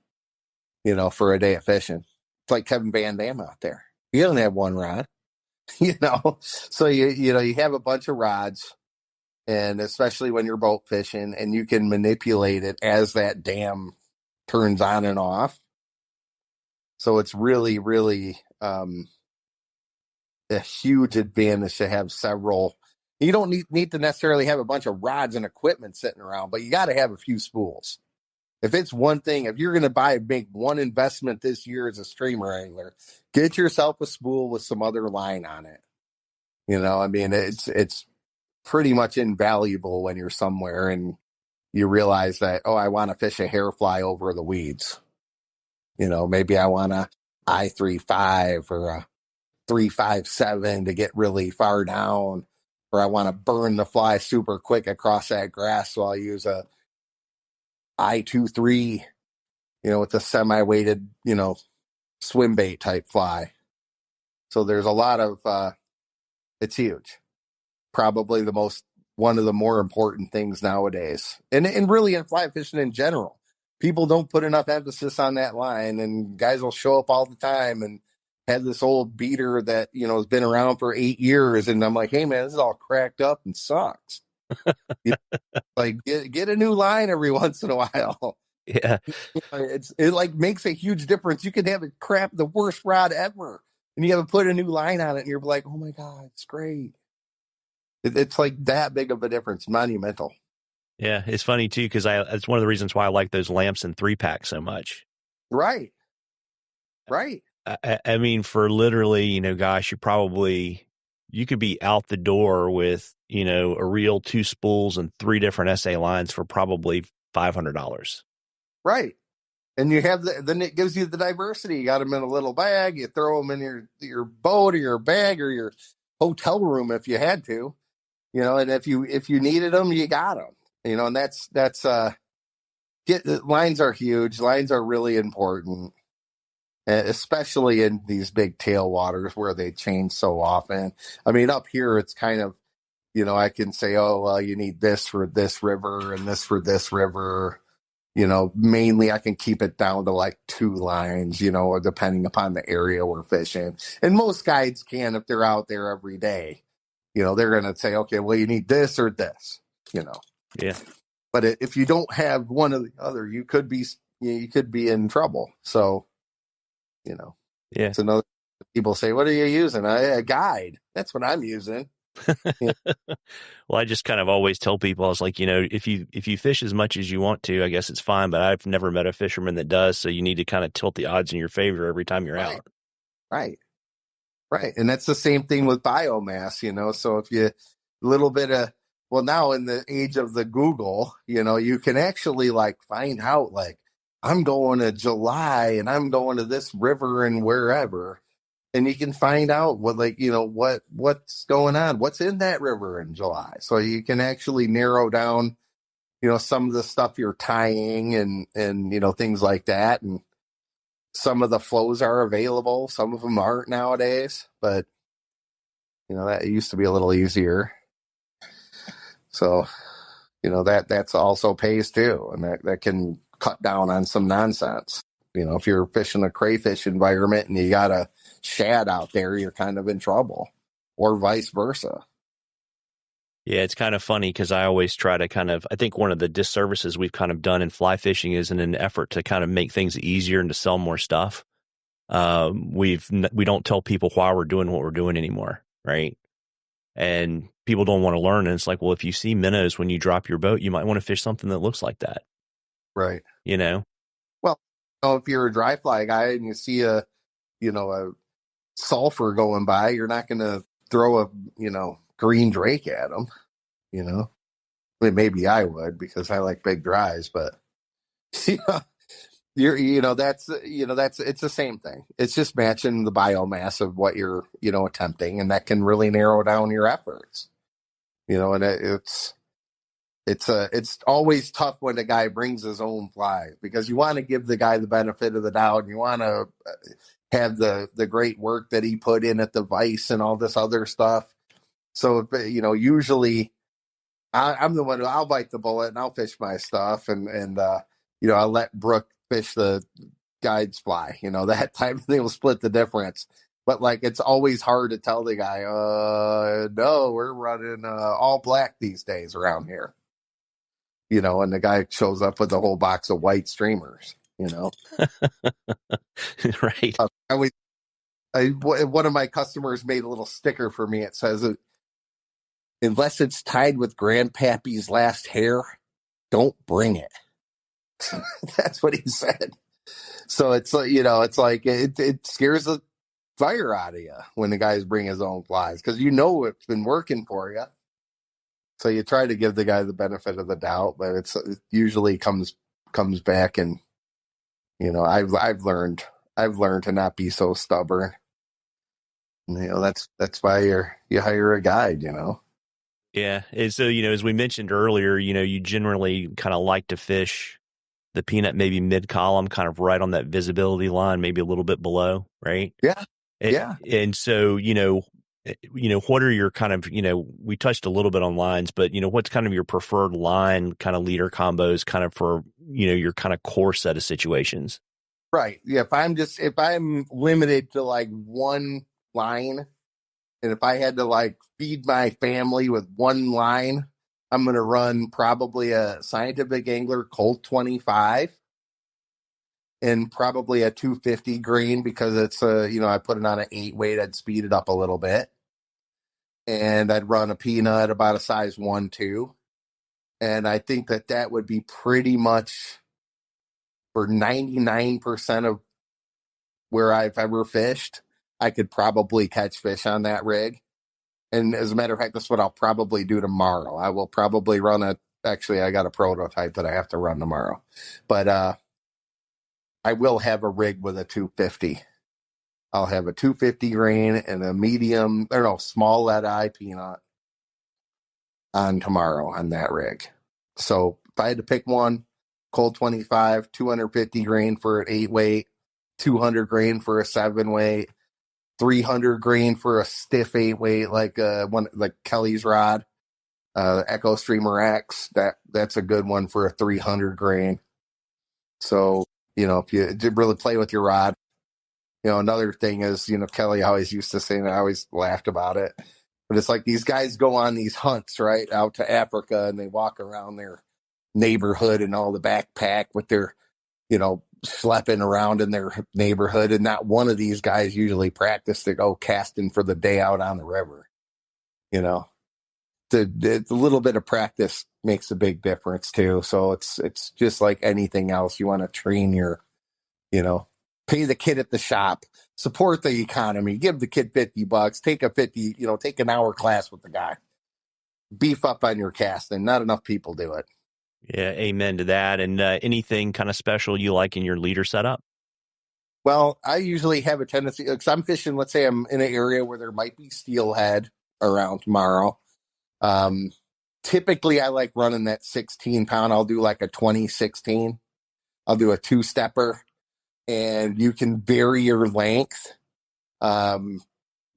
for a day of fishing. It's like Kevin Van Dam out there. You don't have one rod, so you have a bunch of rods, and especially when you're boat fishing, and you can manipulate it as that dam turns on and off. So it's really a huge advantage to have several. You don't need to necessarily have a bunch of rods and equipment sitting around, but you got to have a few spools. If it's one thing, if you're going to make one investment this year as a streamer angler, get yourself a spool with some other line on it. I mean, it's pretty much invaluable when you're somewhere and you realize that, oh, I want to fish a hair fly over the weeds. Maybe I want a I-3-5 or a 3-5-7 to get really far down, or I want to burn the fly super quick across that grass. So I'll use a I-2-3, with a semi-weighted, swim bait type fly. So there's a lot of, it's huge. Probably one of the more important things nowadays. And really in fly fishing in general. People don't put enough emphasis on that line, and guys will show up all the time and have this old beater that, has been around for 8 years. And I'm like, hey man, this is all cracked up and sucks. Like get a new line every once in a while. Yeah. It like makes a huge difference. You can have it crap the worst rod ever, and you have to put a new line on it, and you're like, oh my God, it's great. It's like that big of a difference, monumental. Yeah, it's funny too because it's one of the reasons why I like those lamps and 3-pack so much. Right. I mean, for literally, gosh, you could be out the door with, a reel, 2 spools, and 3 different SA lines for probably $500. Right. And you have then it gives you the diversity. You got them in a little bag. You throw them in your boat or your bag or your hotel room if you had to, and if you needed them, you got them, and lines are huge. Lines are really important, especially in these big tailwaters where they change so often. I mean, up here, it's kind of, I can say, oh, well, you need this for this river and this for this river. Mainly I can keep it down to like 2 lines, depending upon the area we're fishing. And most guides can, if they're out there every day, they're going to say, okay, well, you need this or this, Yeah. But if you don't have one or the other, you could be in trouble. So, yeah. It's another. People say, what are you using? A guide. That's what I'm using. Well, I just kind of always tell people, I was like, if you fish as much as you want to, I guess it's fine, but I've never met a fisherman that does. So you need to kind of tilt the odds in your favor every time you're out. Right. And that's the same thing with biomass, so if you now in the age of the Google, you can actually like find out like I'm going to July and I'm going to this river and wherever. And you can find out what's going on, what's in that river in July. So you can actually narrow down, some of the stuff you're tying and things like that. And some of the flows are available. Some of them aren't nowadays, but that used to be a little easier. So, that's also pays too. And that can cut down on some nonsense. If you're fishing a crayfish environment and you got a shad out there, you're kind of in trouble, or vice versa. Yeah, it's kind of funny because I always try to I think one of the disservices we've kind of done in fly fishing is in an effort to kind of make things easier and to sell more stuff. We don't tell people why we're doing what we're doing anymore, right? And people don't want to learn. And it's like, well, if you see minnows when you drop your boat, you might want to fish something that looks like that. Right. Well, if you're a dry fly guy and you see a sulfur going by, you're not going to throw a, green drake at them, I mean, maybe I would because I like big dries, but it's the same thing. It's just matching the biomass of what you're, attempting, and that can really narrow down your efforts, and it's always tough when the guy brings his own flies, because you want to give the guy the benefit of the doubt, and you want to have the great work that he put in at the Vice and all this other stuff. So, usually I'm the one who, I'll bite the bullet and I'll fish my stuff, and I'll let Brooke fish the guide's fly. That time they will split the difference. But like, it's always hard to tell the guy, no, we're running all black these days around here. And the guy shows up with a whole box of white streamers. Right. One of my customers made a little sticker for me. It says, unless it's tied with Grandpappy's last hair, don't bring it. That's what he said. So it's like, it scares the fire out of you when the guys bring his own flies, because it's been working for you. So you try to give the guy the benefit of the doubt, but it usually comes back, and I've learned to not be so stubborn. That's why you hire a guide. Yeah. And so, as we mentioned earlier, you generally kind of like to fish the Peanut maybe mid-column, kind of right on that visibility line, maybe a little bit below, right? Yeah. Yeah. And so, what are your kind of, we touched a little bit on lines, but, what's kind of your preferred line kind of leader combos kind of for, your kind of core set of situations? Right. Yeah. If I'm limited to like one line, and if I had to like feed my family with one line, I'm going to run probably a Scientific Angler Colt 25 and probably a 250 grain, because it's I put it on an 8-weight. I'd speed it up a little bit, and I'd run a Peanut about a size 1-2. And I think that would be pretty much for 99% of where I've ever fished. I could probably catch fish on that rig. And as a matter of fact, that's what I'll probably do tomorrow. I will probably actually, I got a prototype that I have to run tomorrow. But I will have a rig with a 250. I'll have a 250 grain and a small lead eye Peanut on tomorrow on that rig. So if I had to pick one, Colt 25, 250 grain for an 8-weight, 200 grain for a 7-weight, 300 grain for a stiff 8-weight, like Kelly's rod, Echo Streamer X. That's a good one for a 300 grain. So, if you did really play with your rod, another thing is, Kelly always used to say, and I always laughed about it, but it's like these guys go on these hunts, right, out to Africa, and they walk around their neighborhood and all the backpack with their, schlepping around in their neighborhood, and not one of these guys usually practice to go casting for the day out on the river. The little bit of practice makes a big difference too. So it's just like anything else. You want to train your, pay the kid at the shop, support the economy, give the kid $50, take an hour class with the guy, beef up on your casting. Not enough people do it. Yeah, amen to that. And anything kind of special you like in your leader setup? Well, I usually have a tendency, because I'm fishing, let's say I'm in an area where there might be steelhead around tomorrow. Typically I like running that 16-pound. I'll do like a 20-16. I'll do a 2-stepper, and you can vary your length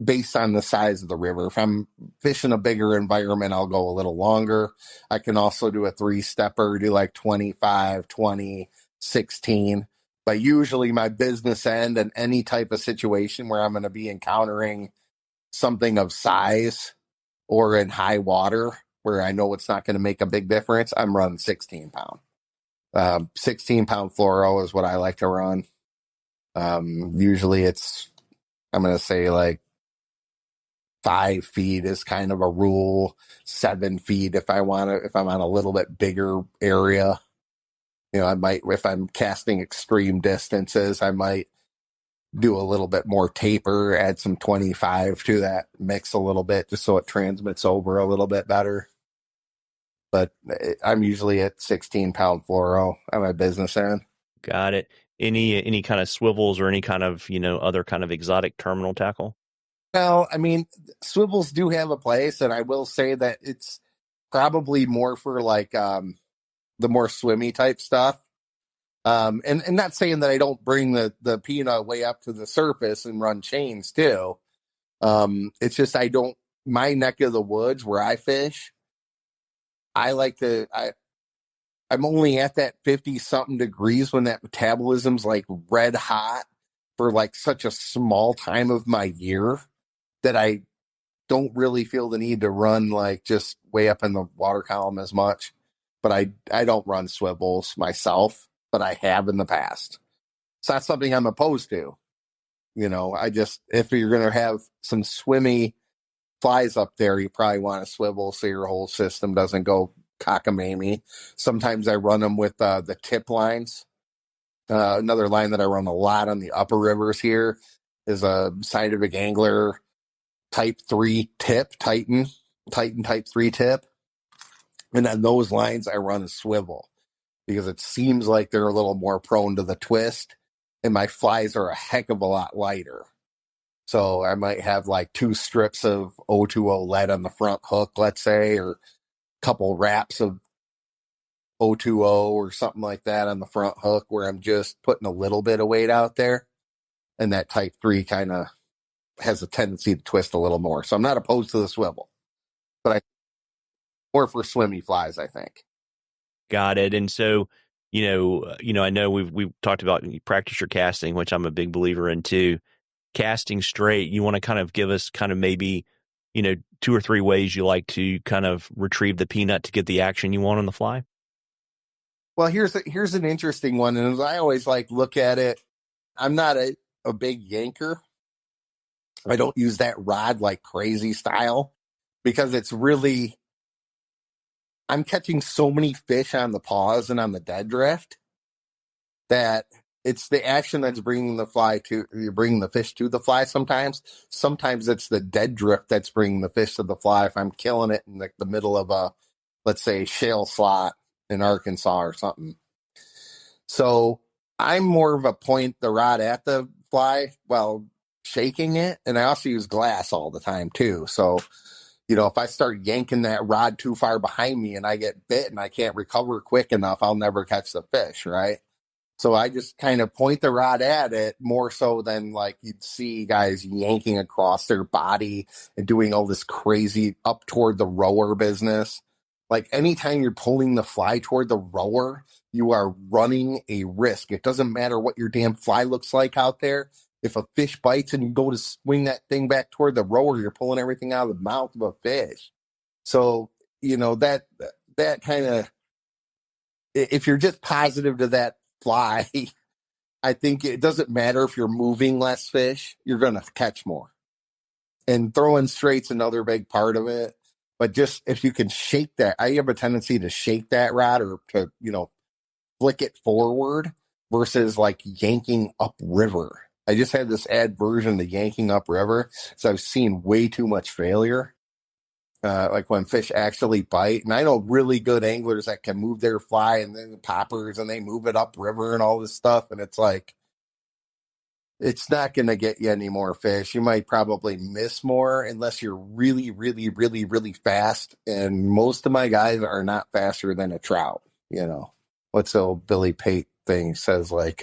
based on the size of the river. If I'm fishing a bigger environment, I'll go a little longer. I can also do a 3-stepper, do like 25, 20, 16. But usually my business end and any type of situation where I'm going to be encountering something of size or in high water where I know it's not going to make a big difference, I'm running 16-pound. 16-pound fluoro is what I like to run. Usually I'm going to say like 5 feet is kind of a rule. 7 feet if I'm on a little bit bigger area. I might, if I'm casting extreme distances, I might do a little bit more taper, add some 25 to that mix a little bit, just so it transmits over a little bit better. But I'm usually at 16-pound fluoro at my business end. Got it. Any kind of swivels or any kind of, other kind of exotic terminal tackle? Well, I mean, swivels do have a place, and I will say that it's probably more for like the more swimmy type stuff. And not saying that I don't bring the peanut way up to the surface and run chains too. It's just my neck of the woods where I fish, I'm only at that 50 something degrees when that metabolism's like red hot for like such a small time of my year that I don't really feel the need to run like just way up in the water column as much. But I don't run swivels myself, but I have in the past. It's not something I'm opposed to. If you're going to have some swimmy flies up there, you probably want a swivel so your whole system doesn't go cockamamie. Sometimes I run them with the tip lines. Another line that I run a lot on the upper rivers here is a scientific angler type 3 tip, Titan type 3 tip. And on those lines, I run a swivel because it seems like they're a little more prone to the twist, and my flies are a heck of a lot lighter. So I might have like 2 strips of O2O lead on the front hook, let's say, or a couple wraps of O2O or something like that on the front hook where I'm just putting a little bit of weight out there. And that type 3 kind of has a tendency to twist a little more. So I'm not opposed to the swivel, but more for swimmy flies, I think. Got it. And so, I know we've talked about you practice your casting, which I'm a big believer in too. Casting straight, you want to kind of give us kind of maybe, 2 or 3 ways you like to kind of retrieve the peanut to get the action you want on the fly? Well, here's an interesting one. And as I always like look at it, I'm not a big yanker. I don't use that rod like crazy style because I'm catching so many fish on the pause and on the dead drift that it's the action that's bringing the fish to the fly sometimes. Sometimes it's the dead drift that's bringing the fish to the fly if I'm killing it in the middle of a, let's say, shale slot in Arkansas or something. So I'm more of a point the rod at the fly while shaking it. And I also use glass all the time too. So, if I start yanking that rod too far behind me and I get bit and I can't recover quick enough, I'll never catch the fish, right? So I just kind of point the rod at it more so than like you'd see guys yanking across their body and doing all this crazy up toward the rower business. Like anytime you're pulling the fly toward the rower, you are running a risk. It doesn't matter what your damn fly looks like out there. If a fish bites and you go to swing that thing back toward the rower, you're pulling everything out of the mouth of a fish. So, that kind of, if you're just positive to that fly, I think it doesn't matter if you're moving less fish, you're going to catch more. And throwing straight's another big part of it. But just if you can shake that, I have a tendency to shake that rod or to, flick it forward versus like yanking upriver. I just had this aversion to yanking upriver. So I've seen way too much failure. Like when fish actually bite. And I know really good anglers that can move their fly and then the poppers and they move it upriver and all this stuff. And it's like, it's not going to get you any more fish. You might probably miss more unless you're really, really, really, really fast. And most of my guys are not faster than a trout. What's the old Billy Pate thing says like,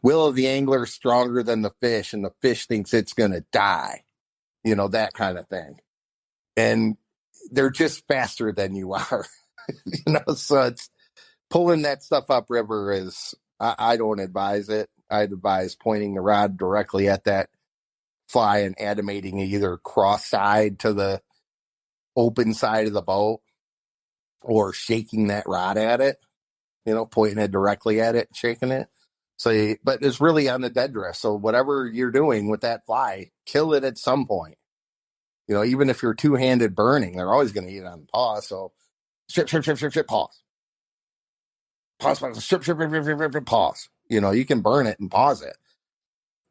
will of the angler stronger than the fish and the fish thinks it's going to die, that kind of thing. And they're just faster than you are, so it's pulling that stuff upriver is, I don't advise it. I'd advise pointing the rod directly at that fly and animating it either cross side to the open side of the boat or shaking that rod at it, pointing it directly at it, shaking it. So, but it's really on the dead drift. So whatever you're doing with that fly, kill it at some point. Even if you're two-handed burning, they're always going to eat it on the pause. So strip, pause. Strip, pause. You can burn it and pause it.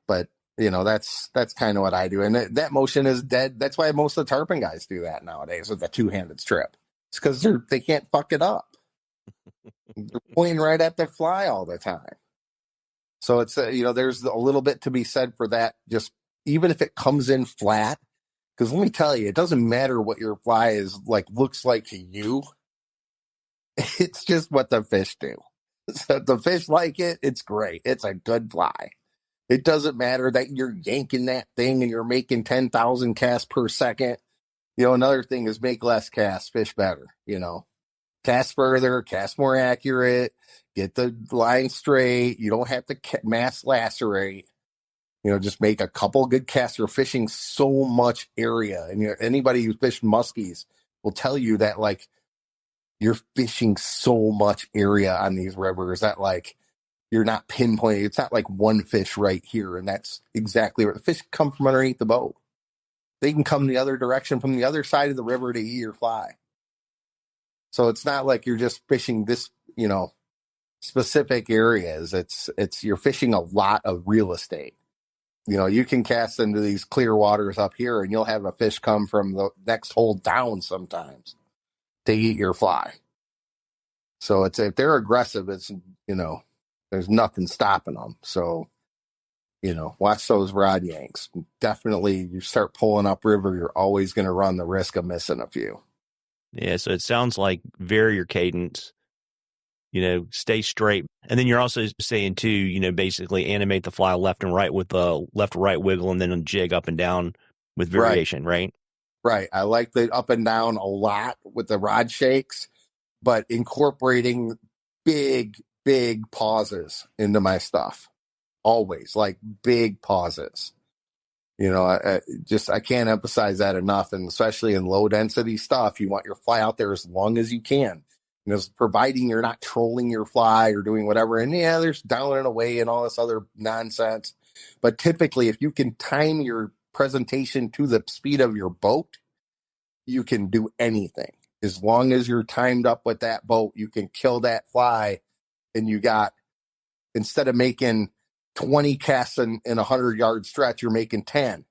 But, that's kind of what I do. And that motion is dead. That's why most of the tarpon guys do that nowadays with the two-handed strip. It's because they can't fuck it up. They're pointing right at their fly all the time. So it's, there's a little bit to be said for that. Just even if it comes in flat, Because let me tell you, it doesn't matter what your fly is like, looks like to you. It's just what the fish do. So if the fish like it, it's great. It's a good fly. It doesn't matter that you're yanking that thing and you're making 10,000 casts per second. Another thing is make less casts, fish better, cast further, cast more accurate, get the line straight. You don't have to mass lacerate. Just make a couple good casts. You're fishing so much area. And anybody who's fished muskies will tell you that, like, you're fishing so much area on these rivers that, like, you're not pinpointing. It's not like one fish right here. And that's exactly where the fish come from underneath the boat. They can come the other direction from the other side of the river to eat your fly. So it's not like you're just fishing this, specific areas. It's you're fishing a lot of real estate. You can cast into these clear waters up here and you'll have a fish come from the next hole down sometimes to eat your fly. So if they're aggressive, there's nothing stopping them. So, watch those rod yanks. Definitely, you start pulling upriver, you're always going to run the risk of missing a few. Yeah, so it sounds like vary your cadence, stay straight. And then you're also saying too, basically animate the fly left and right with the left right wiggle and then jig up and down with variation, right? Right. I like the up and down a lot with the rod shakes, but incorporating big, big pauses into my stuff. Always, like, big pauses. I can't emphasize that enough. And especially in low density stuff, you want your fly out there as long as you can. Providing you're not trolling your fly or doing whatever. And yeah, there's down and away and all this other nonsense. But typically, if you can time your presentation to the speed of your boat, you can do anything. As long as you're timed up with that boat, you can kill that fly. And instead of making 20 casts in a 100-yard stretch, you're making 10.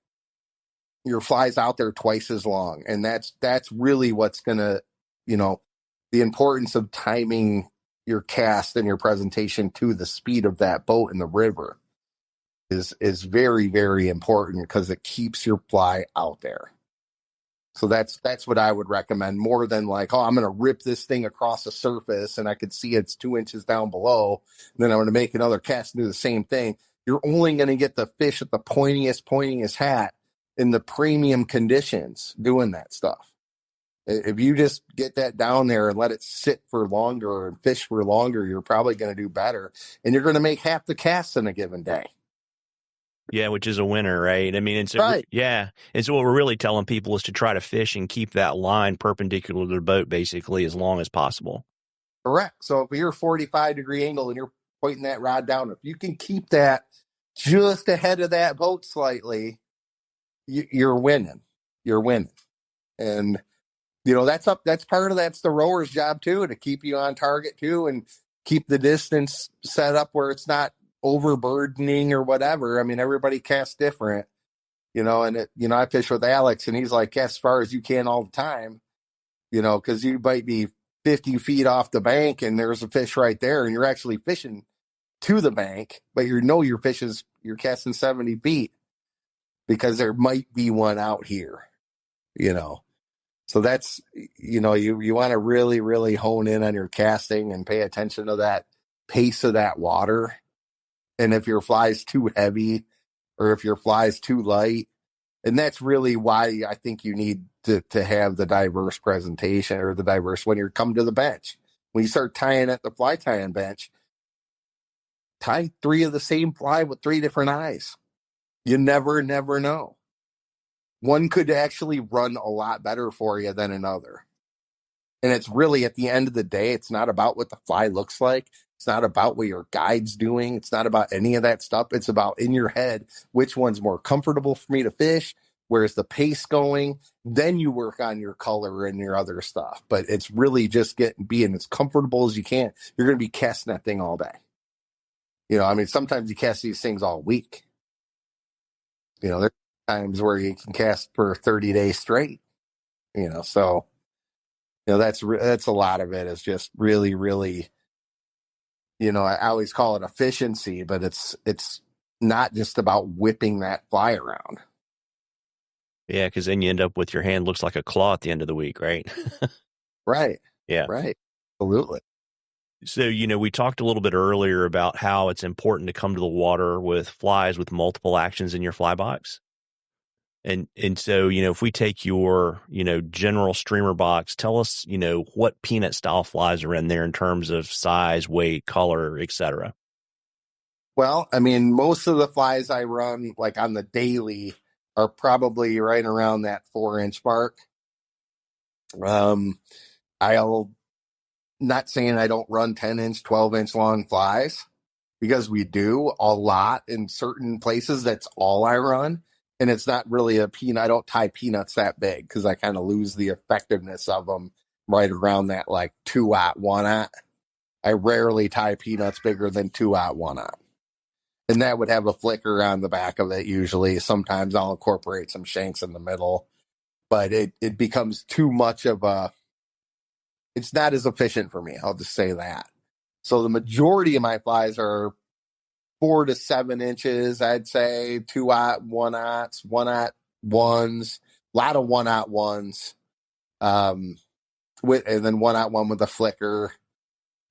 Your fly's out there twice as long. And that's really what's going to, the importance of timing your cast and your presentation to the speed of that boat in the river is very, very important because it keeps your fly out there. So that's what I would recommend, more than like, I'm going to rip this thing across the surface and I could see it's 2 inches down below. And then I'm going to make another cast and do the same thing. You're only going to get the fish at the pointiest hat in the premium conditions doing that stuff. If you just get that down there and let it sit for longer and fish for longer, you're probably going to do better. And you're going to make half the casts in a given day. Yeah, which is a winner, right? I mean, it's right. Yeah. And so what we're really telling people is to try to fish and keep that line perpendicular to the boat basically as long as possible. Correct. So if you're a 45-degree angle and you're pointing that rod down, if you can keep that just ahead of that boat slightly, you're winning. You're winning. And that's part of that's the rower's job too, to keep you on target too and keep the distance set up where it's not overburdening or whatever. I mean, everybody casts different, and I fish with Alex and he's like, cast as far as you can all the time, because you might be 50 feet off the bank and there's a fish right there and you're actually fishing to the bank, but you're casting 70 feet because there might be one out here, So that's, you want to really, really hone in on your casting and pay attention to that pace of that water. And if your fly's too heavy or if your fly's too light, and that's really why I think you need to have the diverse presentation or the diverse when you come to the bench. When you start tying at the fly tying bench, tie 3 of the same fly with 3 different eyes. You never know. One could actually run a lot better for you than another. And it's really, at the end of the day, it's not about what the fly looks like. It's not about what your guide's doing. It's not about any of that stuff. It's about, in your head, which one's more comfortable for me to fish? Where's the pace going? Then you work on your color and your other stuff. But it's really just being as comfortable as you can. You're going to be casting that thing all day. Sometimes you cast these things all week. There's times where you can cast for 30 days straight. So that's a lot of it is just really, really, I always call it efficiency, but it's not just about whipping that fly around. Yeah, because then you end up with your hand looks like a claw at the end of the week, right? Right. Yeah. Right. Absolutely. So, we talked a little bit earlier about how it's important to come to the water with flies with multiple actions in your fly box. And so, if we take your, general streamer box, tell us, what peanut style flies are in there in terms of size, weight, color, etc. Well, I mean, most of the flies I run like on the daily are probably right around that 4-inch mark. I'll not saying I don't run 10-inch, 12-inch long flies because we do a lot in certain places. That's all I run. And it's not really a peanut. I don't tie peanuts that big because I kind of lose the effectiveness of them right around that like 2-aught, 1-aught. I rarely tie peanuts bigger than 2-aught, 1-aught. And that would have a flicker on the back of it usually. Sometimes I'll incorporate some shanks in the middle, but it becomes too much of it's not as efficient for me. I'll just say that. So the majority of my flies are 4 to 7 inches, I'd say, 2-aught, 1-aughts, 1-aught ones, a lot of 1-aught ones. And then 1-aught one with a flicker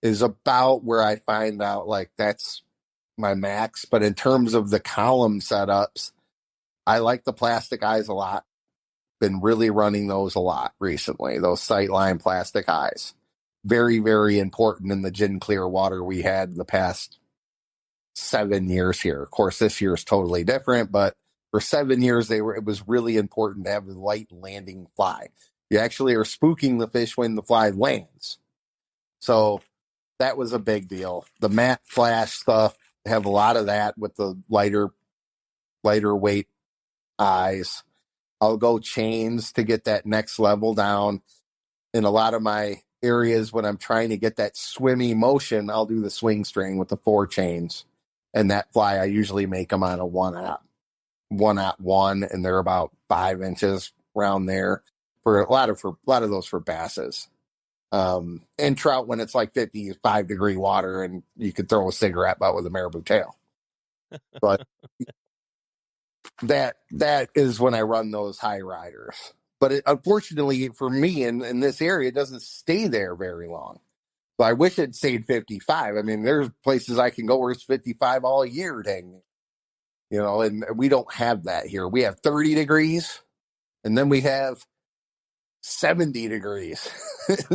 is about where I find out like that's my max. But in terms of the column setups, I like the plastic eyes a lot. Been really running those a lot recently, those sightline plastic eyes. Very, very important in the gin clear water we had the past 7 years here. Of course, this year is totally different, but for 7 years, it was really important to have the light landing fly. You actually are spooking the fish when the fly lands. So that was a big deal. The matte flash stuff, have a lot of that with the lighter weight eyes. I'll go chains to get that next level down. In a lot of my areas, when I'm trying to get that swimmy motion, I'll do the swing string with the 4 chains. And that fly, I usually make them on a 1-aught one, and they're about 5 inches around there. For a lot of those for basses. And trout when it's like 55-degree water and you could throw a cigarette butt with a marabou tail. But that is when I run those high riders. But unfortunately for me in this area, it doesn't stay there very long. So I wish it stayed 55. I mean, there's places I can go where it's 55 all year, dang. And we don't have that here. We have 30 degrees and then we have 70 degrees.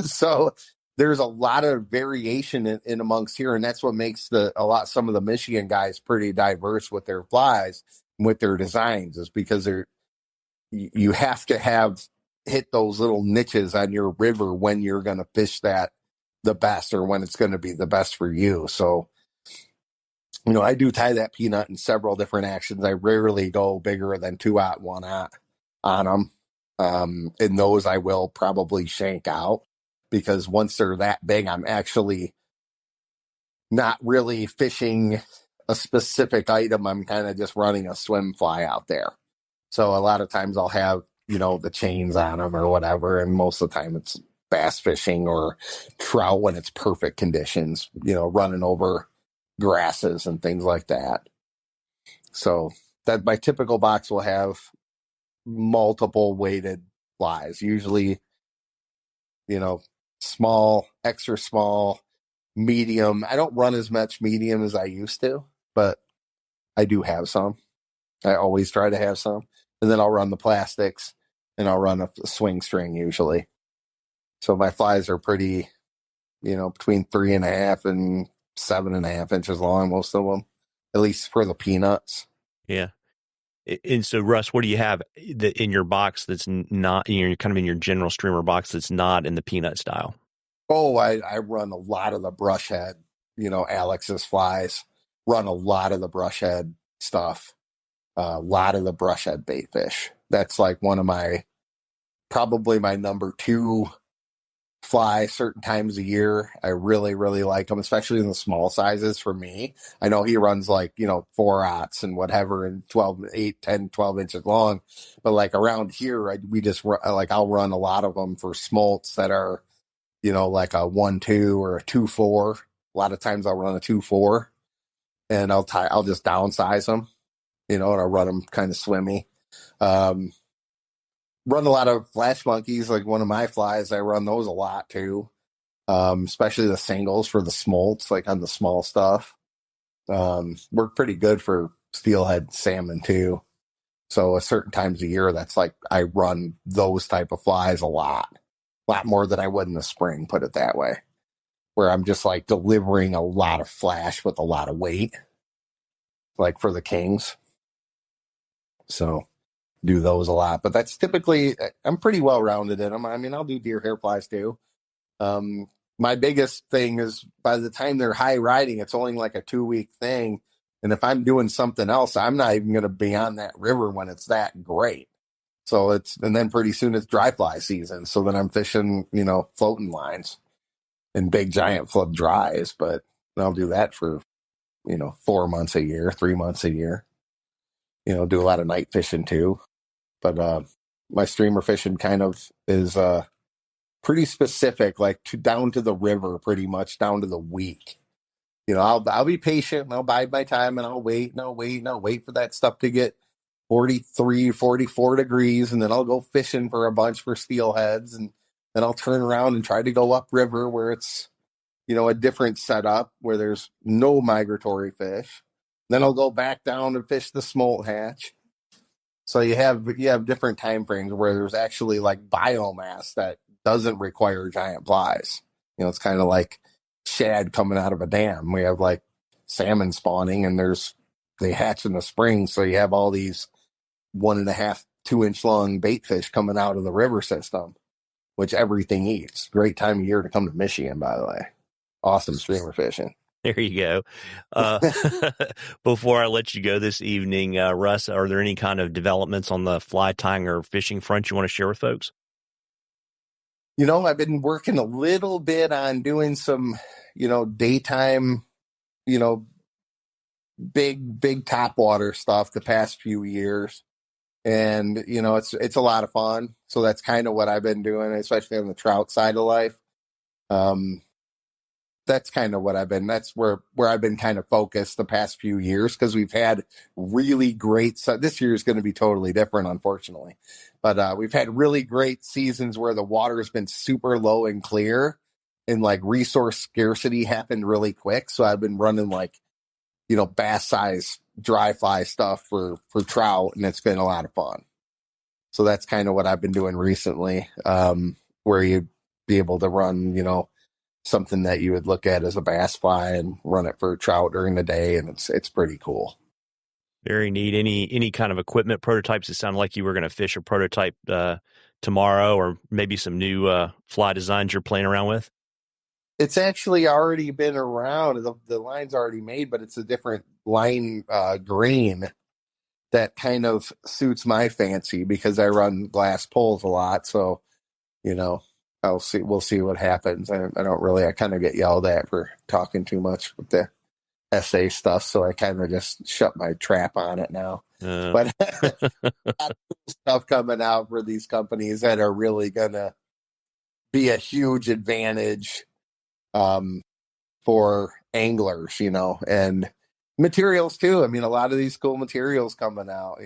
So there's a lot of variation in amongst here. And that's what makes some of the Michigan guys pretty diverse with their flies and with their designs, is because you have to hit those little niches on your river when you're going to fish that the best, or when it's going to be the best for you. So, I do tie that peanut in several different actions. I rarely go bigger than 2-aught, 1-aught on them. In those, I will probably shank out, because once they're that big, I'm actually not really fishing a specific item. I'm kind of just running a swim fly out there. So a lot of times I'll have, the chains on them or whatever. And most of the time it's bass fishing or trout when it's perfect conditions, running over grasses and things like that. So that my typical box will have multiple weighted flies, usually, small, extra small, medium. I don't run as much medium as I used to, but I do have some. I always try to have some. And then I'll run the plastics, and I'll run a swing string usually. So my flies are pretty, between 3.5 and 7.5 inches long, most of them, at least for the peanuts. Yeah. And so, Russ, what do you have in your box that's not, kind of in your general streamer box that's not in the peanut style? Oh, I run a lot of the brush head, Alex's flies, run a lot of the brush head stuff, a lot of the brush head bait fish. That's like probably my number 2 fly certain times a year. I really, really like them, especially in the small sizes for me. I know he runs like, 4-aughts and whatever, and 8, 10, 12 inches long. But like around here, we just I'll run a lot of them for smolts that are, like a 1-2 or a 2-4. A lot of times I'll run a 2-4, and I'll just downsize them, and I'll run them kind of swimmy. run a lot of flash monkeys, like one of my flies. I run those a lot too, especially the singles for the smolts, like on the small stuff. Work pretty good for steelhead salmon too. So at certain times of year, that's like I run those type of flies a lot more than I would in the spring. Put it that way, where I'm just like delivering a lot of flash with a lot of weight, like for the kings. So do those a lot, but that's typically I'm pretty well rounded in them. I mean, I'll do deer hair flies too. Um, my biggest thing is by the time they're high riding, it's only like a 2 week thing. And if I'm doing something else, I'm not even going to be on that river when it's that great. So and then pretty soon it's dry fly season. So then I'm fishing, floating lines and big giant flood dries, but I'll do that for, 4 months a year, 3 months a year, do a lot of night fishing too. But, my streamer fishing kind of is, pretty specific, like down to the river, pretty much down to the week. I'll be patient and I'll bide my time and I'll wait and I'll wait and I'll wait for that stuff to get 43, 44 degrees. And then I'll go fishing for a bunch for steelheads. And then I'll turn around and try to go upriver where it's, a different setup where there's no migratory fish. Then I'll go back down and fish the smolt hatch. So you have different time frames where there's actually like biomass that doesn't require giant flies. It's kind of like shad coming out of a dam. We have like salmon spawning and they hatch in the spring. So you have all these 1.5, 2 inch long bait fish coming out of the river system, which everything eats. Great time of year to come to Michigan, by the way. Awesome streamer fishing. There you go. Before I let you go this evening, Russ, are there any kind of developments on the fly tying or fishing front you want to share with folks? I've been working a little bit on doing some, daytime, big topwater stuff the past few years. And, it's a lot of fun. So that's kind of what I've been doing, especially on the trout side of life. That's kind of that's where I've been kind of focused the past few years, because we've had really great, this year is going to be totally different, unfortunately, but we've had really great seasons where the water has been super low and clear and like resource scarcity happened really quick. So I've been running like, bass size dry fly stuff for trout, and it's been a lot of fun. So that's kind of what I've been doing recently, where you'd be able to run, something that you would look at as a bass fly and run it for trout during the day. And it's pretty cool. Very neat. Any kind of equipment prototypes? It sounded like you were going to fish a prototype tomorrow, or maybe some new fly designs you're playing around with. It's actually already been around. The line's already made, but it's a different line grain that kind of suits my fancy because I run glass poles a lot. So, we'll see what happens. I kind of get yelled at for talking too much with the SA stuff. So I kind of just shut my trap on it now. But a lot of stuff coming out for these companies that are really going to be a huge advantage for anglers, and materials too. I mean, a lot of these cool materials coming out,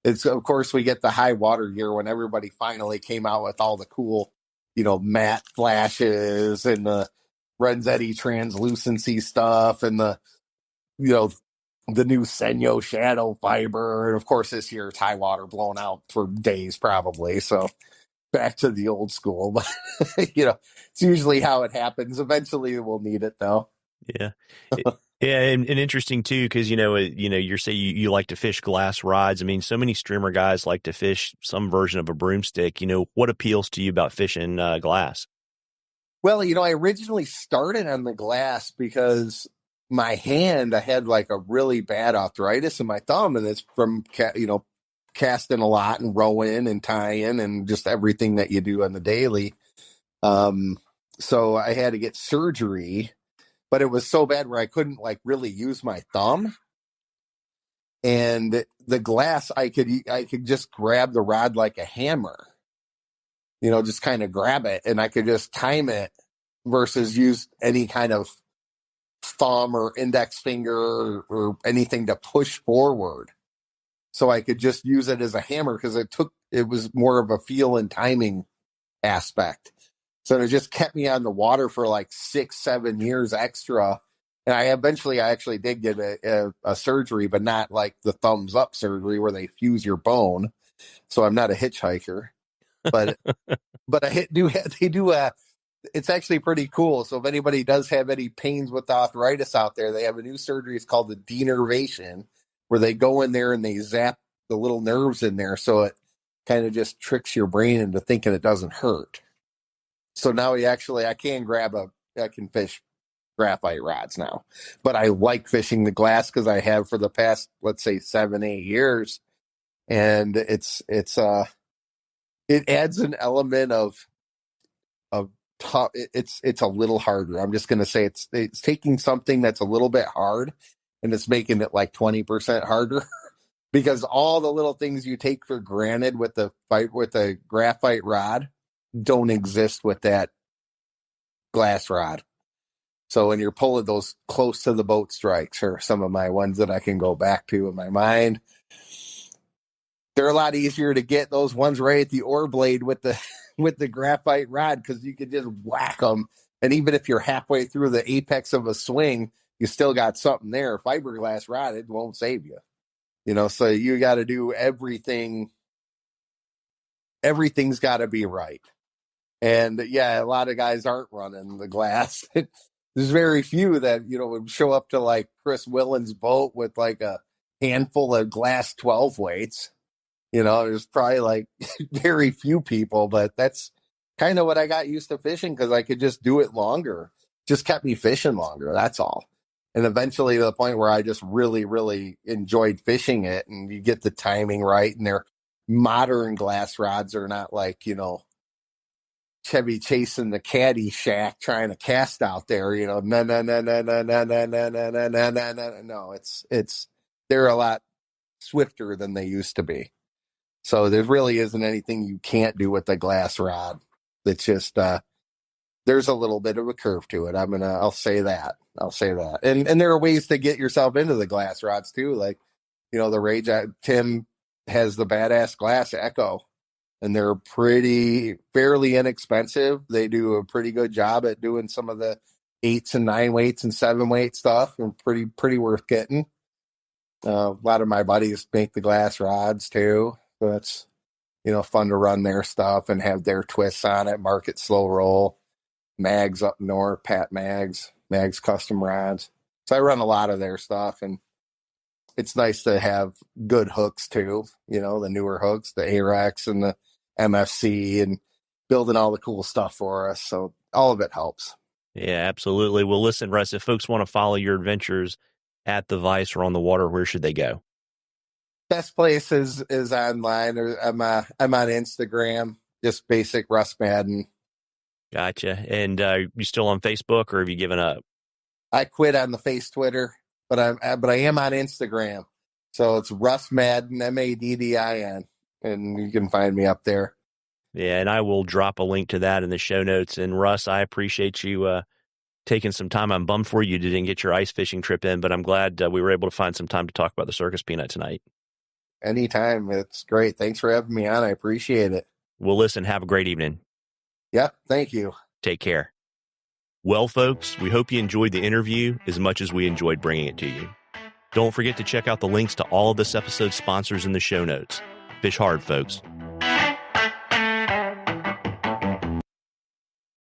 it's of course we get the high water year when everybody finally came out with all the cool, matte flashes and the Renzetti translucency stuff and the new Senyo shadow fiber. And of course this year it's high water blown out for days probably. So back to the old school, but it's usually how it happens. Eventually we'll need it though. Yeah. Yeah, and interesting too, because you like to fish glass rods. I mean, so many streamer guys like to fish some version of a broomstick. What appeals to you about fishing glass? Well, I originally started on the glass because my hand, I had like a really bad arthritis in my thumb, and it's from casting a lot and rowing and tying and just everything that you do on the daily. So I had to get surgery. But it was so bad where I couldn't like really use my thumb, and the glass, I could just grab the rod like a hammer, just kind of grab it, and I could just time it versus use any kind of thumb or index finger or anything to push forward. so I could just use it as a hammer because it was more of a feel and timing aspect. So it just kept me on the water for like 6-7 years extra. And I actually did get a surgery, but not like the thumbs up surgery where they fuse your bone. So I'm not a hitchhiker, but it's actually pretty cool. So if anybody does have any pains with the arthritis out there, they have a new surgery. It's called the denervation, where they go in there and they zap the little nerves in there. So it kind of just tricks your brain into thinking it doesn't hurt. So now I can fish graphite rods now, but I like fishing the glass because I have for the past, let's say 7-8 years. And it adds an element of tough. It's a little harder. I'm just going to say it's taking something that's a little bit hard and it's making it like 20% harder because all the little things you take for granted with the graphite rod don't exist with that glass rod. So when you're pulling those close to the boat strikes, or some of my ones that I can go back to in my mind, they're a lot easier to get those ones right at the oar blade with the graphite rod, because you can just whack them. And even if you're halfway through the apex of a swing, you still got something there. Fiberglass rod, it won't save you. So you got to do everything. Everything's got to be right. And yeah, a lot of guys aren't running the glass. There's very few that, would show up to like Chris Willen's boat with like a handful of glass 12 weights. There's probably like very few people, but that's kind of what I got used to fishing because I could just do it longer. Just kept me fishing longer. That's all. And eventually to the point where I just really, really enjoyed fishing it, and you get the timing right. And their modern glass rods are not like, Chevy chasing the caddy shack trying to cast out there, no. No, they're a lot swifter than they used to be. So there really isn't anything you can't do with the glass rod. It's just there's a little bit of a curve to it. I'll say that. And there are ways to get yourself into the glass rods too. Like, the Rage Tim has the Badass Glass Echo, and they're fairly inexpensive. They do a pretty good job at doing some of the 8s and 9 weights and 7 weight stuff, and pretty worth getting. A lot of my buddies make the glass rods too. So it's, fun to run their stuff and have their twists on it. Market Slow Roll, Mags up north, Pat Mags Custom Rods. So I run a lot of their stuff, and it's nice to have good hooks too. The newer hooks, the AREX and the MFC, and building all the cool stuff for us. So all of it helps. Yeah, absolutely. Well, listen, Russ, if folks want to follow your adventures at the Vice or on the water, where should they go? Best place is online. Or I'm on Instagram, just basic Russ Maddin. Gotcha. And you still on Facebook, or have you given up? I quit on the Twitter, but I am on Instagram. So it's Russ Maddin, Maddin, and you can find me up there. Yeah, and I will drop a link to that in the show notes. And Russ, I appreciate you taking some time. I'm bummed for you didn't get your ice fishing trip in, but I'm glad we were able to find some time to talk about the Circus Peanut tonight. Anytime. It's great. Thanks for having me on. I appreciate it. Well, listen, have a great evening. Yep. Thank you. Take care. Well, folks, we hope you enjoyed the interview as much as we enjoyed bringing it to you. Don't forget to check out the links to all of this episode's sponsors in the show notes. Fish hard, folks.